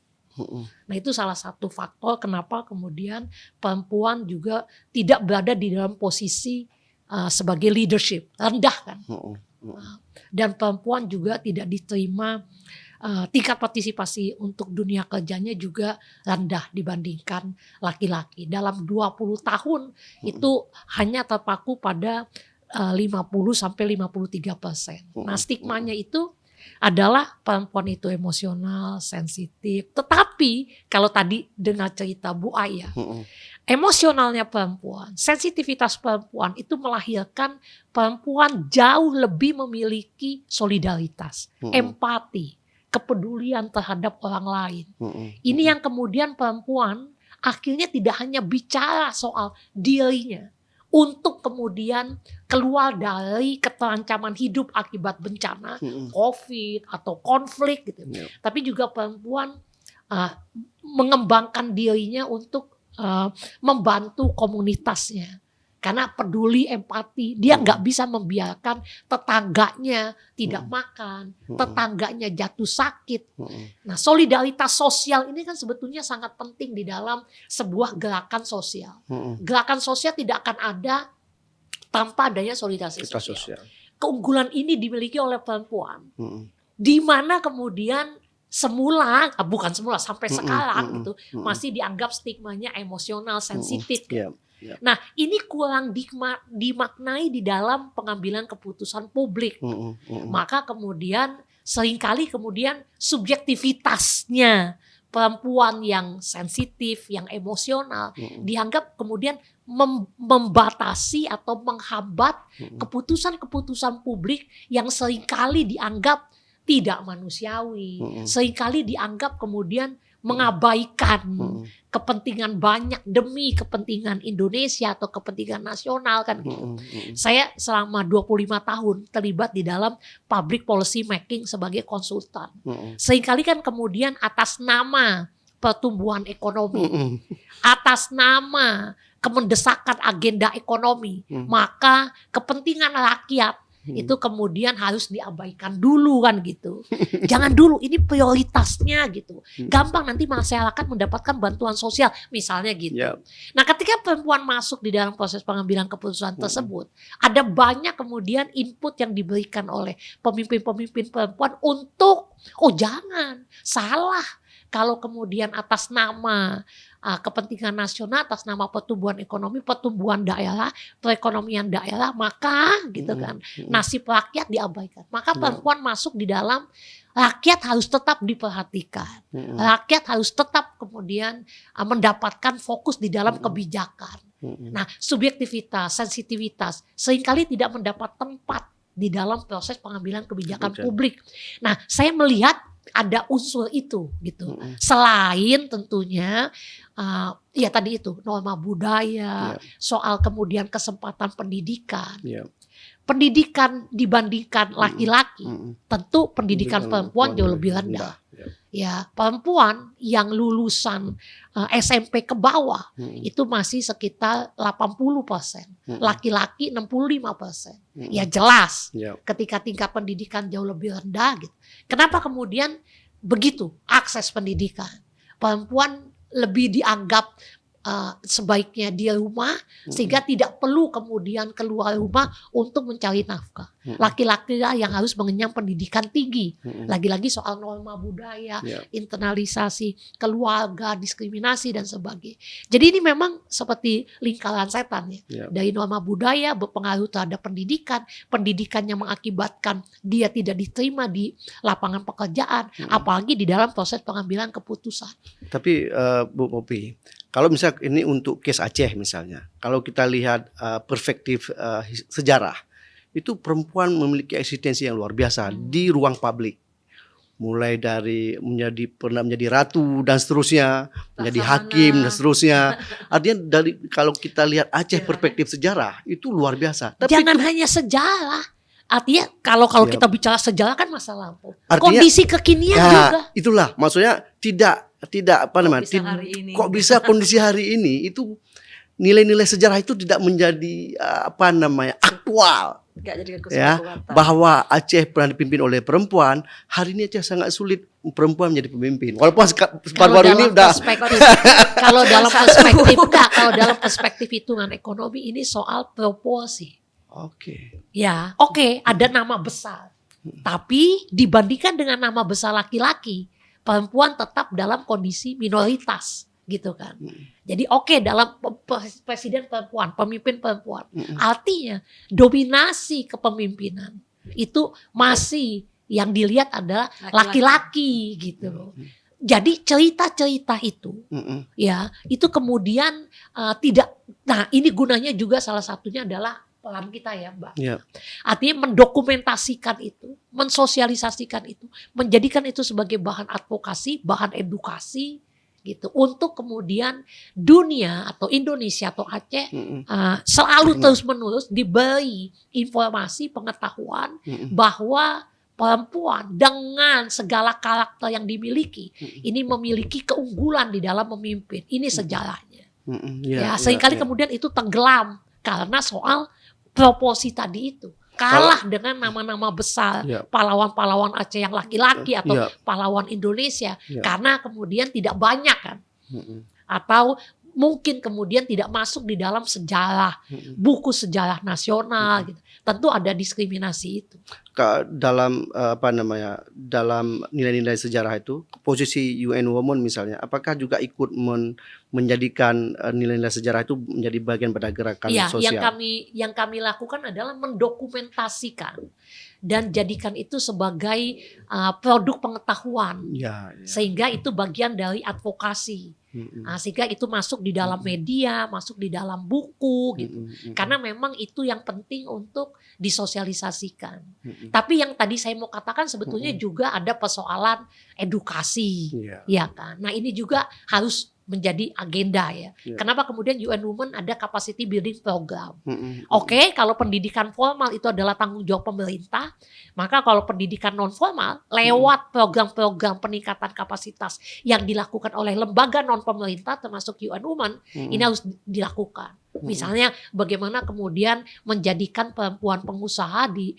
Nah, itu salah satu faktor kenapa kemudian perempuan juga tidak berada di dalam posisi sebagai leadership, rendah kan. Dan perempuan juga tidak diterima tingkat partisipasi untuk dunia kerjanya juga rendah dibandingkan laki-laki. Dalam 20 tahun itu hanya terpaku pada 50-53%. Nah, stigmanya itu adalah perempuan itu emosional, sensitif. Tetapi kalau tadi dengar cerita Bu Aya, emosionalnya perempuan, sensitivitas perempuan itu melahirkan perempuan jauh lebih memiliki solidaritas, empati, kepedulian terhadap orang lain. Ini yang kemudian perempuan akhirnya tidak hanya bicara soal dirinya untuk kemudian keluar dari keterancaman hidup akibat bencana, COVID atau konflik gitu. Tapi juga perempuan mengembangkan dirinya untuk membantu komunitasnya. Karena peduli, empati, dia nggak bisa membiarkan tetangganya tidak makan, tetangganya jatuh sakit. Nah, solidaritas sosial ini kan sebetulnya sangat penting di dalam sebuah gerakan sosial. Gerakan sosial tidak akan ada tanpa adanya solidaritas sosial. Keunggulan ini dimiliki oleh perempuan, di mana kemudian semula, bukan semula sampai sekarang gitu, masih dianggap stigmanya emosional, sensitif. Nah, ini kurang dimaknai di dalam pengambilan keputusan publik. Maka kemudian seringkali kemudian subjektivitasnya perempuan yang sensitif, yang emosional dianggap kemudian membatasi atau menghambat keputusan-keputusan publik yang seringkali dianggap tidak manusiawi, seringkali dianggap kemudian mengabaikan kepentingan banyak demi kepentingan Indonesia atau kepentingan nasional kan gitu. Saya selama 25 tahun terlibat di dalam public policy making sebagai konsultan. Seringkali kan kemudian atas nama pertumbuhan ekonomi, atas nama kemendesakan agenda ekonomi, maka kepentingan rakyat itu kemudian harus diabaikan dulu kan gitu. Jangan dulu, ini prioritasnya gitu. Gampang nanti masyarakat mendapatkan bantuan sosial misalnya gitu. Nah, ketika perempuan masuk di dalam proses pengambilan keputusan tersebut, ada banyak kemudian input yang diberikan oleh pemimpin-pemimpin perempuan untuk jangan salah kalau kemudian atas nama kepentingan nasional, atas nama pertumbuhan ekonomi, pertumbuhan daerah, perekonomian daerah, maka gitu kan nasib rakyat diabaikan. Maka perempuan masuk di dalam rakyat harus tetap diperhatikan. Rakyat harus tetap kemudian mendapatkan fokus di dalam kebijakan. Nah, subjektivitas, sensitivitas seringkali tidak mendapat tempat di dalam proses pengambilan kebijakan publik. Nah, saya melihat ada unsur itu gitu. Selain tentunya ya tadi itu norma budaya, soal kemudian kesempatan pendidikan. Pendidikan dibandingkan laki-laki, tentu pendidikan perempuan jauh lebih rendah. Ya, perempuan yang lulusan SMP ke bawah itu masih sekitar 80%, laki-laki 65%. Ya jelas, ketika tingkat pendidikan jauh lebih rendah gitu. Kenapa kemudian begitu akses pendidikan? Perempuan lebih dianggap sebaiknya di rumah sehingga tidak perlu kemudian keluar rumah untuk mencari nafkah. Laki-laki yang harus mengenyam pendidikan tinggi. Lagi-lagi soal norma budaya, internalisasi keluarga, diskriminasi dan sebagainya. Jadi ini memang seperti lingkaran setan ya. Dari norma budaya berpengaruh terhadap pendidikan, pendidikan yang mengakibatkan dia tidak diterima di lapangan pekerjaan, apalagi di dalam proses pengambilan keputusan. Tapi Bu Popi, kalau misalnya ini untuk case Aceh misalnya, kalau kita lihat perspektif sejarah, itu perempuan memiliki eksistensi yang luar biasa di ruang publik. Mulai dari pernah menjadi ratu dan seterusnya, menjadi hakim dan seterusnya. Artinya kalau kita lihat Aceh perspektif sejarah itu luar biasa. Tapi jangan hanya sejarah. Artinya kalau kita bicara sejarah kan masa lampau. Artinya, kondisi kekinian juga. Itulah maksudnya tidak apa namanya? Kok bisa kondisi hari ini itu nilai-nilai sejarah itu tidak menjadi aktual. Ya, bahwa Aceh pernah dipimpin oleh perempuan, hari ini Aceh sangat sulit perempuan menjadi pemimpin. Walaupun baru-baru ini udah kalau dalam perspektif hitungan ekonomi ini soal proporsi. Oke. Ya, ada nama besar. Tapi dibandingkan dengan nama besar laki-laki, perempuan tetap dalam kondisi minoritas gitu kan. Jadi dalam presiden perempuan, pemimpin perempuan. Artinya dominasi kepemimpinan itu masih yang dilihat adalah laki-laki gitu loh. Jadi cerita-cerita itu ya itu kemudian tidak. Nah ini gunanya juga salah satunya adalah peran kita ya Mbak. Yeah. Artinya mendokumentasikan itu, mensosialisasikan itu, menjadikan itu sebagai bahan advokasi, bahan edukasi gitu. Untuk kemudian dunia atau Indonesia atau Aceh selalu terus-menerus diberi informasi, pengetahuan bahwa perempuan dengan segala karakter yang dimiliki ini memiliki keunggulan di dalam memimpin. Ini sejarahnya. Seringkali kemudian itu tenggelam karena soal proporsi tadi itu. Kalah dengan nama-nama besar, pahlawan-pahlawan Aceh yang laki-laki atau pahlawan Indonesia. Karena kemudian tidak banyak kan. Atau mungkin kemudian tidak masuk di dalam sejarah, buku sejarah nasional gitu. Tentu ada diskriminasi itu. Dalam dalam nilai-nilai sejarah itu, posisi UN Women misalnya, apakah juga ikut menjadikan nilai-nilai sejarah itu menjadi bagian pada gerakan sosial? Yang kami lakukan adalah mendokumentasikan dan jadikan itu sebagai produk pengetahuan, sehingga itu bagian dari advokasi. Sehingga itu masuk di dalam media, masuk di dalam buku gitu. Karena memang itu yang penting untuk disosialisasikan. Tapi yang tadi saya mau katakan sebetulnya juga ada persoalan edukasi, ya kan. Nah ini juga harus menjadi agenda ya. Kenapa kemudian UN Women ada capacity building program? Kalau pendidikan formal itu adalah tanggung jawab pemerintah, maka kalau pendidikan non formal lewat program-program peningkatan kapasitas yang dilakukan oleh lembaga non pemerintah termasuk UN Women ini harus dilakukan. Misalnya bagaimana kemudian menjadikan perempuan pengusaha di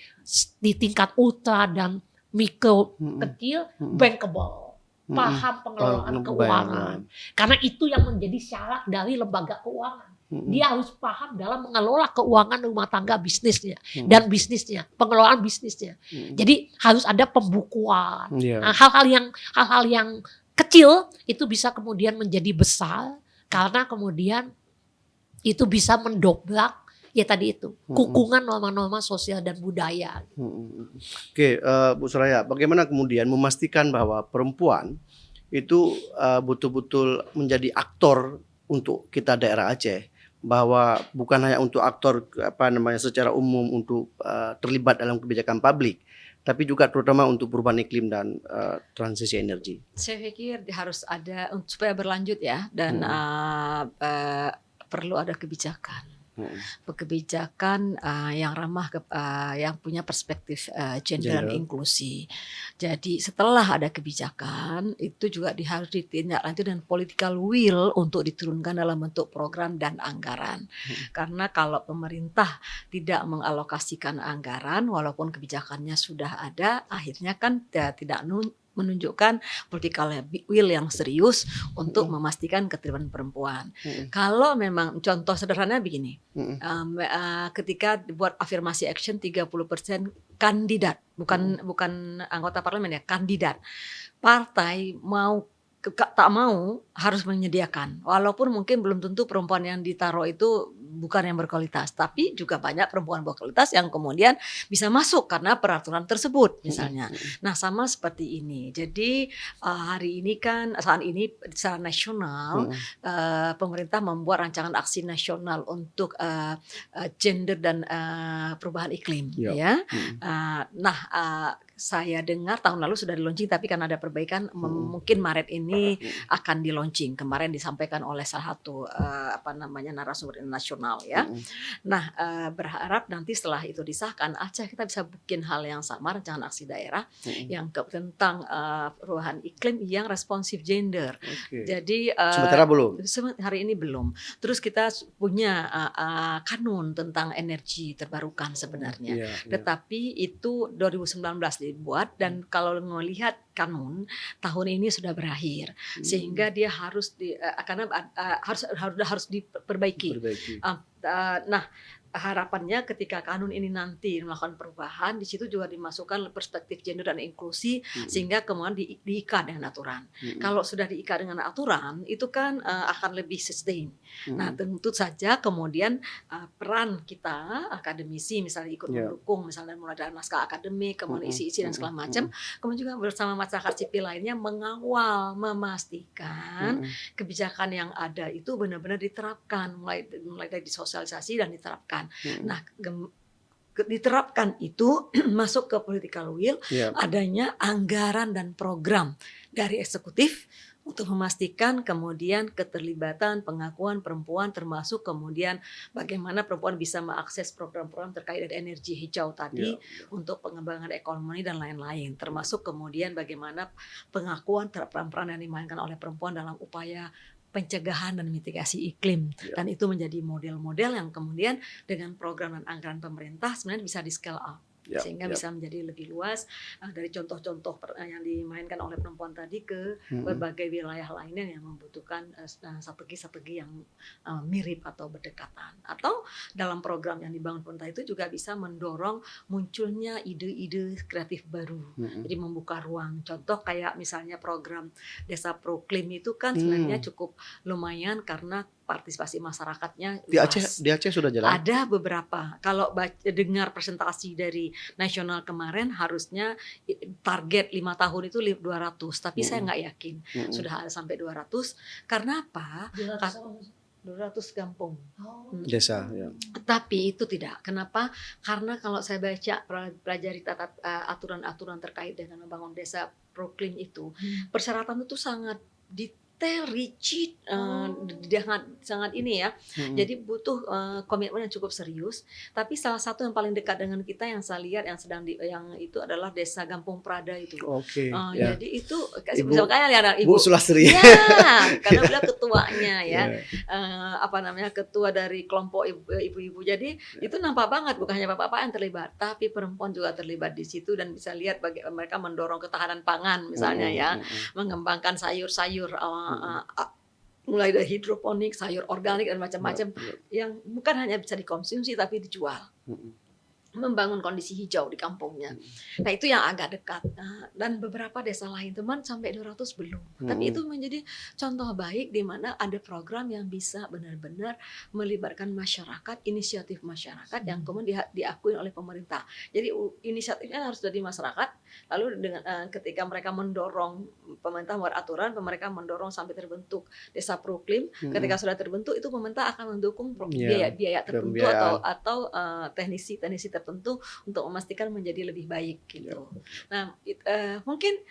tingkat ultra dan mikro kecil bankable. Paham pengelolaan keuangan. Karena itu yang menjadi syarat dari lembaga keuangan. Dia harus paham dalam mengelola keuangan rumah tangga bisnisnya dan bisnisnya, pengelolaan bisnisnya. Jadi harus ada pembukuan. Nah, hal-hal yang kecil itu bisa kemudian menjadi besar karena kemudian itu bisa mendobrak ya tadi itu kukungan norma-norma sosial dan budaya. Oke, Bu Soraya, bagaimana kemudian memastikan bahwa perempuan itu betul-betul menjadi aktor untuk kita daerah Aceh, bahwa bukan hanya untuk aktor secara umum untuk terlibat dalam kebijakan publik, tapi juga terutama untuk perubahan iklim dan transisi energi. Saya pikir harus ada supaya berlanjut ya dan perlu ada kebijakan yang ramah yang punya perspektif gender dan inklusi. Jadi setelah ada kebijakan itu juga harus ditindaklanjuti dengan political will untuk diturunkan dalam bentuk program dan anggaran. Karena kalau pemerintah tidak mengalokasikan anggaran walaupun kebijakannya sudah ada, akhirnya kan tidak menunjukkan political will yang serius untuk memastikan keterlibatan perempuan. Kalau memang contoh sederhananya begini, ketika dibuat afirmasi action 30% kandidat, bukan anggota parlemen ya, kandidat. Partai mau tak mau harus menyediakan, walaupun mungkin belum tentu perempuan yang ditaruh itu bukan yang berkualitas, tapi juga banyak perempuan berkualitas yang kemudian bisa masuk karena peraturan tersebut misalnya. Nah sama seperti ini, jadi hari ini kan saat ini secara nasional pemerintah membuat rancangan aksi nasional untuk gender dan perubahan iklim ya. Saya dengar tahun lalu sudah di-launching, tapi karena ada perbaikan mungkin Maret ini akan di-launching. Kemarin disampaikan oleh salah satu narasumber internasional ya. Nah, berharap nanti setelah itu disahkan Aceh kita bisa bikin hal yang sama, rancangan aksi daerah yang tentang perubahan iklim yang responsif gender. Jadi sementara belum. Hari ini belum. Terus kita punya kanun tentang energi terbarukan sebenarnya. Tetapi itu 2019 dibuat dan kalau melihat kanun tahun ini sudah berakhir sehingga dia harus harus diperbaiki. Nah harapannya ketika kanun ini nanti melakukan perubahan, di situ juga dimasukkan perspektif gender dan inklusi sehingga kemudian diikat dengan aturan. Kalau sudah diikat dengan aturan, itu kan akan lebih sustain. Nah, tentu saja kemudian peran kita akademisi misalnya ikut mendukung, misalnya mulai dari naskah akademik, kemudian isi-isi dan segala macam, kemudian juga bersama masyarakat sipil lainnya mengawal, memastikan kebijakan yang ada itu benar-benar diterapkan, mulai dari disosialisasi dan diterapkan. Nah, diterapkan itu masuk ke political will, adanya anggaran dan program dari eksekutif untuk memastikan kemudian keterlibatan pengakuan perempuan, termasuk kemudian bagaimana perempuan bisa mengakses program-program terkait dengan energi hijau tadi untuk pengembangan ekonomi dan lain-lain, termasuk kemudian bagaimana pengakuan terhadap peran-peran yang dimainkan oleh perempuan dalam upaya pencegahan dan mitigasi iklim. Dan itu menjadi model-model yang kemudian dengan program dan anggaran pemerintah sebenarnya bisa di scale up. Sehingga bisa menjadi lebih luas dari contoh-contoh yang dimainkan oleh perempuan tadi ke berbagai wilayah lainnya yang membutuhkan strategi-strategi yang mirip atau berdekatan. Atau dalam program yang dibangun pemerintah itu juga bisa mendorong munculnya ide-ide kreatif baru. Jadi membuka ruang. Contoh kayak misalnya program Desa Proklim itu kan sebenarnya cukup lumayan karena partisipasi masyarakatnya luas. Di Aceh sudah jalan? Ada beberapa. Kalau dengar presentasi dari nasional kemarin harusnya target 5 tahun itu 200, tapi saya nggak yakin sudah ada sampai 200. Karena apa? 200 kampung. Desa. Tapi itu tidak. Kenapa? Karena kalau saya baca pelajari aturan-aturan terkait dengan membangun desa Proklim itu, persyaratan itu sangat rigid, sangat ini ya. Jadi butuh komitmen yang cukup serius. Tapi salah satu yang paling dekat dengan kita yang saya lihat yang sedang yang itu adalah Desa Gampung Prada itu. Jadi itu Ibu Sulastri. Ya, karena beliau ketuanya ya. Ketua dari kelompok ibu-ibu. Jadi itu nampak banget bukan hanya bapak-bapak yang terlibat, tapi perempuan juga terlibat di situ dan bisa lihat bagaimana mereka mendorong ketahanan pangan misalnya ya, mengembangkan sayur-sayur mulai dari hidroponik, sayur organik dan macam-macam yang bukan hanya bisa dikonsumsi tapi dijual. Membangun kondisi hijau di kampungnya. Nah, itu yang agak dekat. Dan beberapa desa lain teman sampai 200 belum. Tapi itu menjadi contoh baik di mana ada program yang bisa benar-benar melibatkan masyarakat, inisiatif masyarakat yang kemudian diakui oleh pemerintah. Jadi inisiatifnya harus dari masyarakat. Lalu dengan ketika mereka mendorong pemerintah membuat aturan, mereka mendorong sampai terbentuk Desa Proklim. Ketika sudah terbentuk itu pemerintah akan mendukung biaya tertentu atau teknisi tertentu untuk memastikan menjadi lebih baik gitu. Nah, mungkin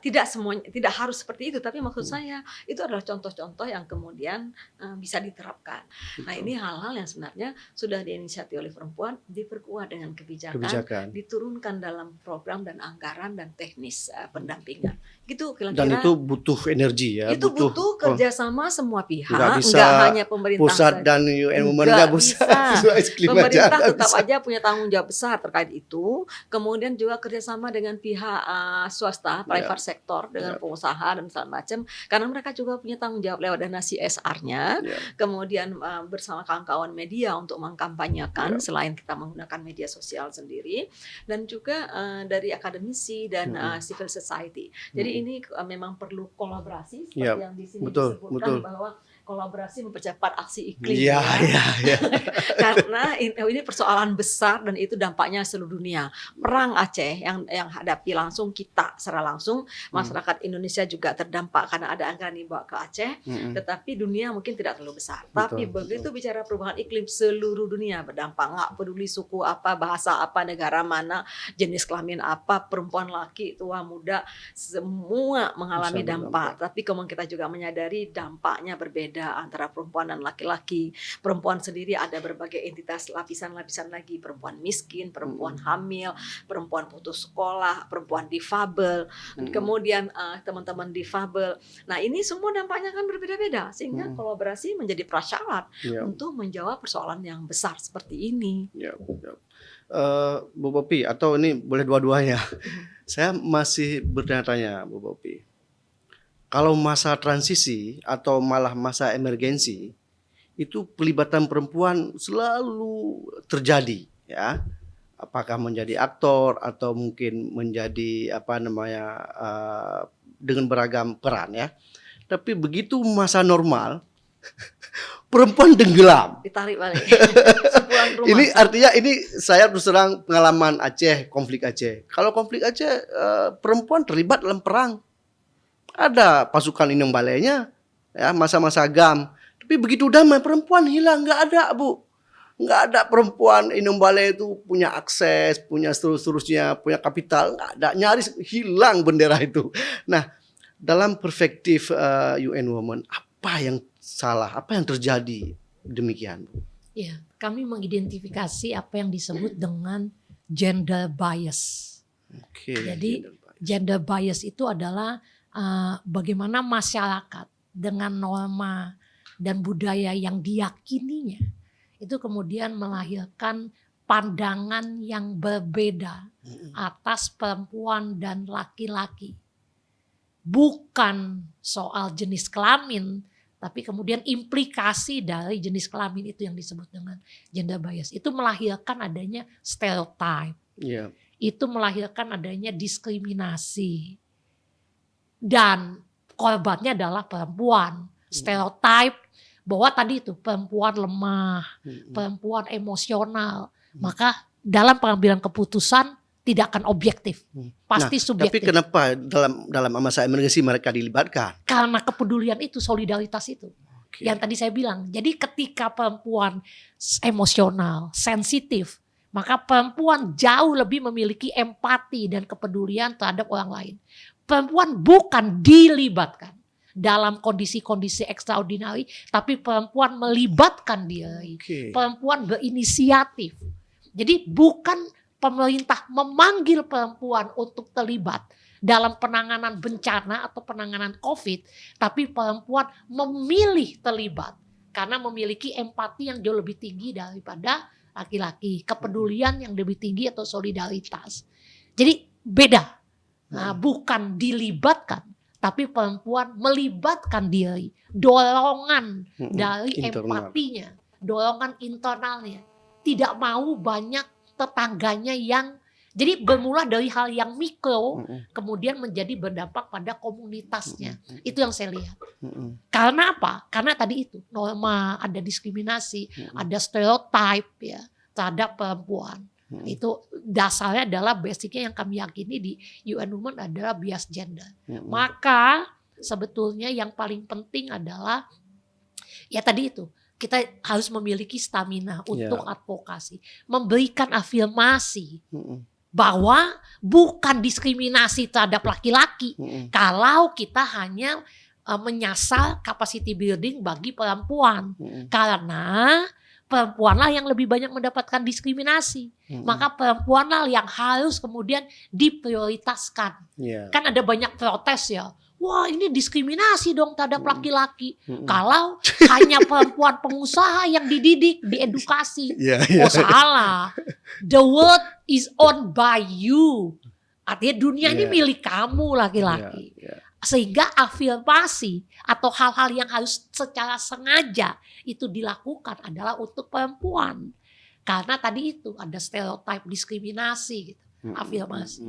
tidak harus seperti itu, tapi maksud saya itu adalah contoh-contoh yang kemudian bisa diterapkan. Nah, ini hal-hal yang sebenarnya sudah diinisiasi oleh perempuan, diperkuat dengan kebijakan, diturunkan dalam program dan anggaran dan teknis pendampingan. Gitu kira-kira. Dan itu butuh energi ya. Itu butuh kerjasama semua pihak, nggak hanya pemerintah pusat dan UN Women nggak bisa. Pemerintah tetap aja punya tanggung jawab besar terkait itu. Kemudian juga kerjasama dengan pihak swasta, private sector, dengan pengusaha dan segala macam. Karena mereka juga punya tanggung jawab lewat dana CSR-nya. Kemudian bersama kawan-kawan media untuk mengkampanyekan selain kita menggunakan media sosial sendiri, dan juga dari akademisi dan civil society. Jadi ini memang perlu kolaborasi seperti yang di sini disebutkan bahwa kolaborasi mempercepat aksi iklim. Karena ini persoalan besar dan itu dampaknya seluruh dunia. Perang Aceh yang hadapi langsung kita secara langsung, masyarakat Indonesia juga terdampak karena ada anggaran dibawa ke Aceh, tetapi dunia mungkin tidak terlalu besar. Tapi begitu bicara perubahan iklim, seluruh dunia berdampak. Nggak peduli suku apa, bahasa apa, negara mana, jenis kelamin apa, perempuan, laki, tua, muda, semua mengalami dampak. Tapi kemudian kita juga menyadari dampaknya berbeda antara perempuan dan laki-laki. Perempuan sendiri ada berbagai entitas lapisan-lapisan lagi, perempuan miskin, perempuan hamil, perempuan putus sekolah, perempuan difabel, kemudian teman-teman difabel. Nah, ini semua dampaknya kan berbeda-beda sehingga kolaborasi menjadi prasyarat untuk menjawab persoalan yang besar seperti ini. Bu Popi, atau ini boleh dua-duanya. Saya masih bertanya-tanya, Bu Popi. Kalau masa transisi atau malah masa emergensi, itu pelibatan perempuan selalu terjadi, ya. Apakah menjadi aktor atau mungkin menjadi dengan beragam peran, ya. Tapi begitu masa normal, perempuan tenggelam. Ditarik balik. Sepulang rumah. Ini artinya saya terus terang pengalaman Aceh, konflik Aceh. Kalau konflik Aceh, perempuan terlibat dalam perang. Ada pasukan Inong Balainya, ya, masa-masa GAM. Tapi begitu damai, perempuan hilang, nggak ada, Bu. Nggak ada perempuan Inong Balai itu punya akses, punya seterusnya, punya kapital, nggak ada, nyaris hilang bendera itu. Nah, dalam perspektif UN Women, apa yang salah, apa yang terjadi demikian, Bu? Ya, kami mengidentifikasi apa yang disebut dengan gender bias. Oke. Jadi gender bias itu adalah bagaimana masyarakat dengan norma dan budaya yang diyakininya itu kemudian melahirkan pandangan yang berbeda atas perempuan dan laki-laki. Bukan soal jenis kelamin, tapi kemudian implikasi dari jenis kelamin itu yang disebut dengan gender bias. Itu melahirkan adanya stereotype. Yeah. Itu melahirkan adanya diskriminasi. Dan korbannya adalah perempuan. Stereotype bahwa tadi itu perempuan lemah, perempuan emosional. Maka dalam pengambilan keputusan tidak akan objektif, pasti subjektif. Tapi kenapa dalam masa emergensi mereka dilibatkan? Karena kepedulian itu, solidaritas itu. Okay. Yang tadi saya bilang, jadi ketika perempuan emosional, sensitif, maka perempuan jauh lebih memiliki empati dan kepedulian terhadap orang lain. Perempuan bukan dilibatkan dalam kondisi-kondisi ekstraordinari, tapi perempuan melibatkan diri. Okay. Perempuan berinisiatif. Jadi bukan pemerintah memanggil perempuan untuk terlibat dalam penanganan bencana atau penanganan COVID, tapi perempuan memilih terlibat karena memiliki empati yang jauh lebih tinggi daripada laki-laki, kepedulian yang lebih tinggi atau solidaritas. Jadi beda, bukan dilibatkan, tapi perempuan melibatkan diri, dorongan dari internal. empatinya, dorongan internalnya, tidak mau banyak tetangganya yang, jadi bermula dari hal yang mikro, kemudian menjadi berdampak pada komunitasnya. Itu yang saya lihat. Karena apa? Karena tadi itu norma, ada diskriminasi, ada stereotype ya terhadap perempuan. Itu dasarnya adalah basicnya yang kami yakini di UN Women adalah bias gender. Maka sebetulnya yang paling penting adalah ya tadi itu, kita harus memiliki stamina untuk advokasi, memberikan afirmasi bahwa bukan diskriminasi terhadap laki-laki kalau kita hanya menyasar capacity building bagi perempuan, karena perempuanlah yang lebih banyak mendapatkan diskriminasi. Maka perempuanlah yang harus kemudian diprioritaskan. Kan ada banyak protes ya. Wah, ini diskriminasi dong terhadap laki-laki. Kalau hanya perempuan pengusaha yang dididik, diedukasi. Oh salah. The world is owned by you. Artinya dunia ini milik kamu laki-laki. Sehingga afirmasi atau hal-hal yang harus secara sengaja itu dilakukan adalah untuk perempuan. Karena tadi itu ada stereotip diskriminasi gitu, afirmasi.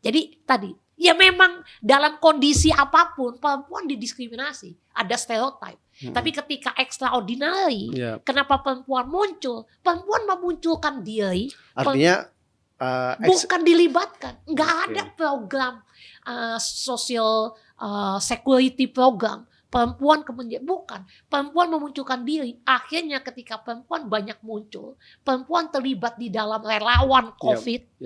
Jadi tadi, ya memang dalam kondisi apapun perempuan didiskriminasi, ada stereotip. Tapi ketika extraordinary, kenapa perempuan muncul? Perempuan memunculkan diri. Artinya bukan dilibatkan, nggak ada program social security program. Perempuan kemudian bukan, perempuan memunculkan diri. Akhirnya ketika perempuan banyak muncul, perempuan terlibat di dalam relawan COVID,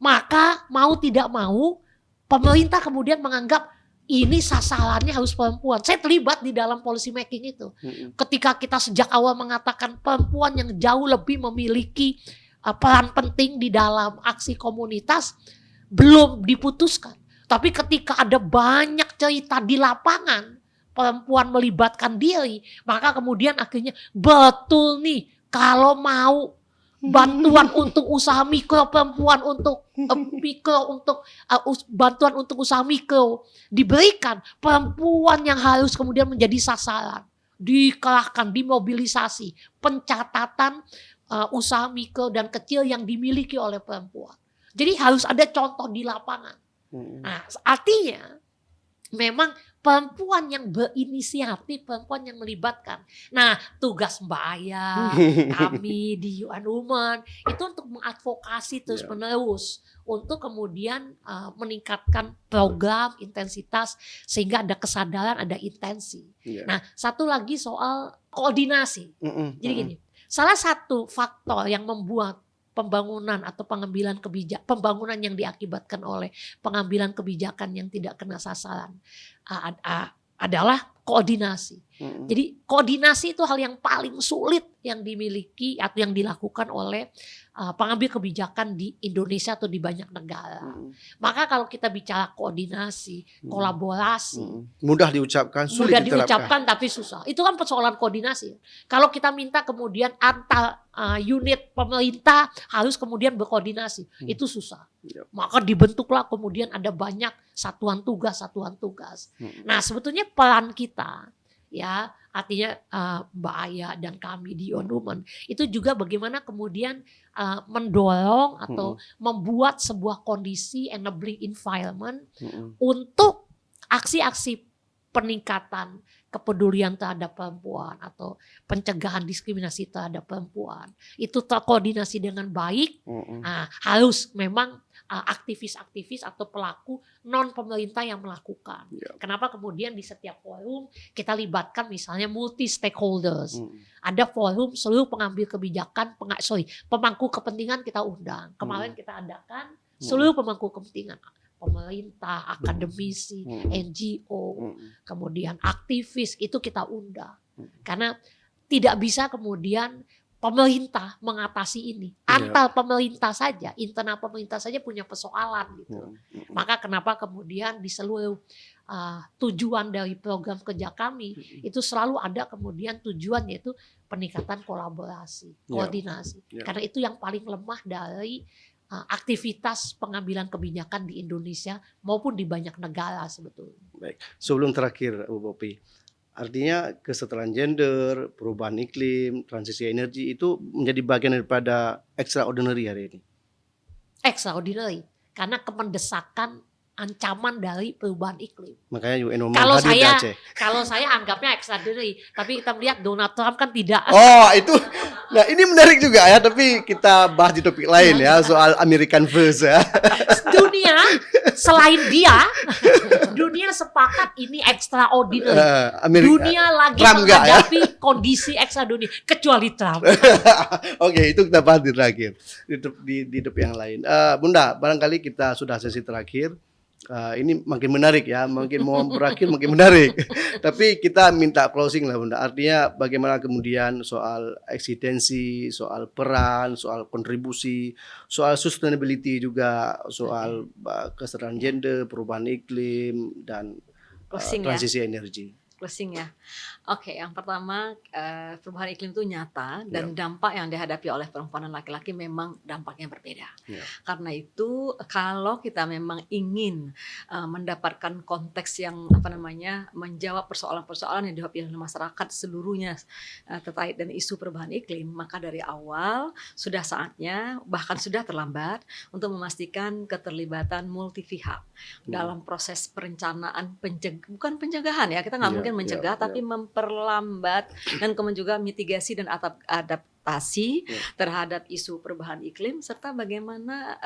maka mau tidak mau pemerintah kemudian menganggap ini sasarannya harus perempuan. Saya terlibat di dalam policy making itu. Ketika kita sejak awal mengatakan perempuan yang jauh lebih memiliki peran penting di dalam aksi komunitas, belum diputuskan. Tapi ketika ada banyak cerita di lapangan, perempuan melibatkan diri, maka kemudian akhirnya betul nih, kalau mau bantuan untuk usaha mikro perempuan untuk bantuan untuk usaha mikro diberikan, perempuan yang harus kemudian menjadi sasaran. dikerahkan, dimobilisasi pencatatan usaha mikro dan kecil yang dimiliki oleh perempuan. Jadi harus ada contoh di lapangan. Nah, artinya memang perempuan yang berinisiatif, perempuan yang melibatkan. Nah, tugas Mbak Aya, kami di UN Women itu untuk mengadvokasi terus-menerus untuk kemudian meningkatkan program, intensitas sehingga ada kesadaran, ada intensi. Nah, satu lagi soal koordinasi. Jadi gini, salah satu faktor yang membuat pembangunan atau pengambilan kebijakan, pembangunan yang diakibatkan oleh pengambilan kebijakan yang tidak kena sasaran adalah koordinasi. Jadi koordinasi itu hal yang paling sulit yang dimiliki atau yang dilakukan oleh pengambil kebijakan di Indonesia atau di banyak negara. Maka kalau kita bicara koordinasi, kolaborasi, mudah diucapkan, sulit mudah diterapkan. diucapkan tapi susah. Itu kan persoalan koordinasi. Kalau kita minta kemudian antar unit pemerintah harus kemudian berkoordinasi, itu susah. Maka dibentuklah kemudian ada banyak satuan tugas. Nah, sebetulnya peran kita, ya artinya Mbak Aya dan kami di UN Women itu juga bagaimana kemudian mendorong atau membuat sebuah kondisi enabling environment untuk aksi-aksi peningkatan kepedulian terhadap perempuan atau pencegahan diskriminasi terhadap perempuan itu terkoordinasi dengan baik. Harus memang aktivis-aktivis atau pelaku non pemerintah yang melakukan. Kenapa kemudian di setiap forum kita libatkan misalnya multi stakeholders. Ada forum seluruh pengambil kebijakan, pemangku kepentingan kita undang. Kemarin kita adakan seluruh pemangku kepentingan. Pemerintah, akademisi, NGO, kemudian aktivis itu kita undang. Karena tidak bisa kemudian pemerintah mengatasi ini. Antar pemerintah saja, internal pemerintah saja punya persoalan gitu. Maka kenapa kemudian di seluruh tujuan dari program kerja kami itu selalu ada kemudian tujuan yaitu peningkatan kolaborasi, koordinasi. Karena itu yang paling lemah dari aktivitas pengambilan kebijakan di Indonesia maupun di banyak negara sebetulnya. Baik, sebelum terakhir Bu Popi, artinya kesetaraan gender, perubahan iklim, transisi energi itu menjadi bagian daripada extraordinary hari ini. Extraordinary karena kemendesakan ancaman dari perubahan iklim. Makanya UN Women hadir di Aceh. Kalau saya anggapnya extraordinary, tapi kita melihat Donald Trump kan tidak. Oh, itu. Nah, ini menarik juga ya, tapi kita bahas di topik lain ya, soal American First ya. Dunia selain dia, dunia sepakat ini extraordinary. Dunia lagi Trump menghadapi kondisi extraordinary kecuali Trump. Oke, itu kita bahas di terakhir di topik yang lain. Bunda, barangkali kita sudah sesi terakhir. Ini makin menarik ya, makin mau berakhir makin menarik. Tapi kita minta closing lah Bunda. Artinya bagaimana kemudian soal eksistensi, soal peran, soal kontribusi, soal sustainability juga, soal kesetaraan gender, perubahan iklim dan transisi energi. Closing ya. Oke, yang pertama perubahan iklim itu nyata dan dampak yang dihadapi oleh perempuan dan laki-laki memang dampaknya berbeda. Karena itu kalau kita memang ingin mendapatkan konteks yang menjawab persoalan-persoalan yang dihadapi oleh masyarakat seluruhnya terkait dengan isu perubahan iklim, maka dari awal sudah saatnya bahkan sudah terlambat untuk memastikan keterlibatan multi pihak dalam proses perencanaan bukan pencegahan ya, kita nggak mungkin mencegah tapi memperlambat dan kemudian juga mitigasi dan adaptasi terhadap isu perubahan iklim serta bagaimana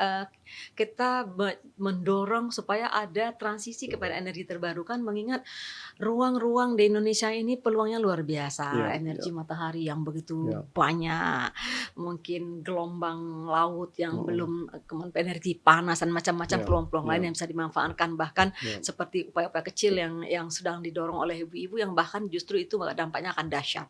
kita mendorong supaya ada transisi kepada energi terbarukan mengingat ruang-ruang di Indonesia ini peluangnya luar biasa, energi matahari yang begitu banyak, mungkin gelombang laut yang belum, energi panas dan macam-macam peluang-peluang lain yang bisa dimanfaatkan, bahkan seperti upaya-upaya kecil yang sedang didorong oleh ibu-ibu yang bahkan justru itu dampaknya akan dahsyat.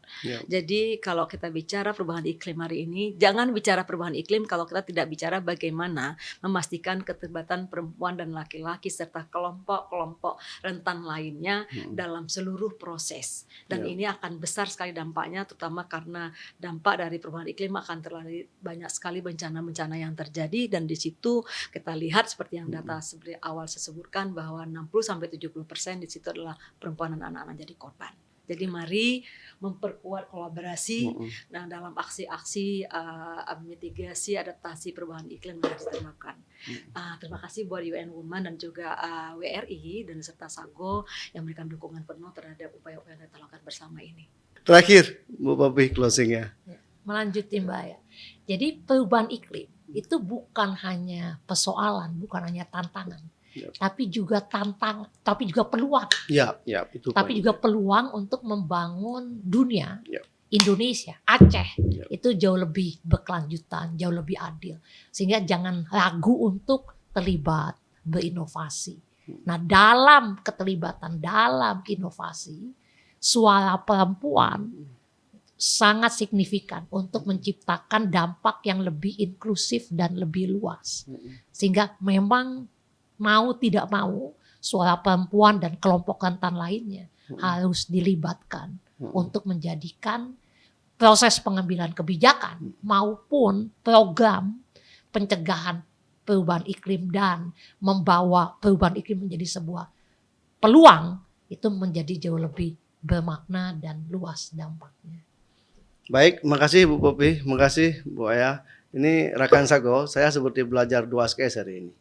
Jadi kalau kita bicara perubahan iklim hari ini, jangan bicara perubahan iklim kalau kita tidak bicara bagaimana memastikan keterlibatan perempuan dan laki-laki serta kelompok-kelompok rentan lainnya dalam seluruh proses. Dan ini akan besar sekali dampaknya, terutama karena dampak dari perubahan iklim akan terlalu banyak sekali bencana-bencana yang terjadi, dan di situ kita lihat seperti yang data seperti awal saya sebutkan bahwa 60-70% di situ adalah perempuan dan anak-anak jadi korban. Jadi mari memperkuat kolaborasi. Mm-mm. Nah, dalam aksi-aksi mitigasi adaptasi perubahan iklim yang diterapkan. Terima kasih buat UN Women dan juga WRI dan serta Sago yang memberikan dukungan penuh terhadap upaya-upaya yang kita lakukan bersama ini. Terakhir, Bu Popi closingnya. Melanjutin Mbak ya. Jadi perubahan iklim itu bukan hanya persoalan, bukan hanya tantangan, tapi juga peluang. Ya, itu. Tapi juga peluang untuk membangun dunia, Ya. Indonesia, Aceh Ya. itu jauh lebih berkelanjutan, jauh lebih adil. Sehingga jangan ragu untuk terlibat berinovasi. Nah, dalam keterlibatan dalam inovasi, suara perempuan sangat signifikan untuk menciptakan dampak yang lebih inklusif dan lebih luas. Sehingga memang mau tidak mau suara perempuan dan kelompok rentan lainnya harus dilibatkan untuk menjadikan proses pengambilan kebijakan maupun program pencegahan perubahan iklim dan membawa perubahan iklim menjadi sebuah peluang itu menjadi jauh lebih bermakna dan luas dampaknya. Baik, makasih Bu Popi, makasih Bu Aya. Ini rekan Sago, saya seperti belajar 2 SKS hari ini.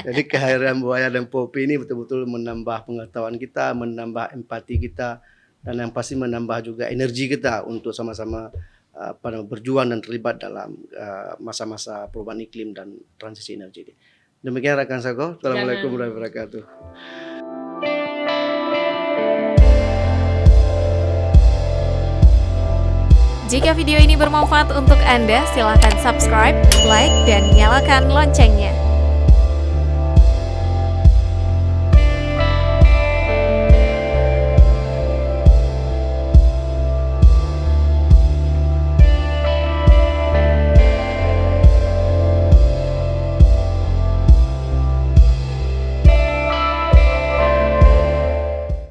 Jadi kehadiran Bu Aya dan Popi ini betul-betul menambah pengetahuan kita, menambah empati kita, dan yang pasti menambah juga energi kita untuk sama-sama berjuang dan terlibat dalam masa-masa perubahan iklim dan transisi energi ini. Demikian rekan Sago, Assalamualaikum warahmatullahi wabarakatuh. Jika video ini bermanfaat untuk Anda, silakan subscribe, like, dan nyalakan loncengnya.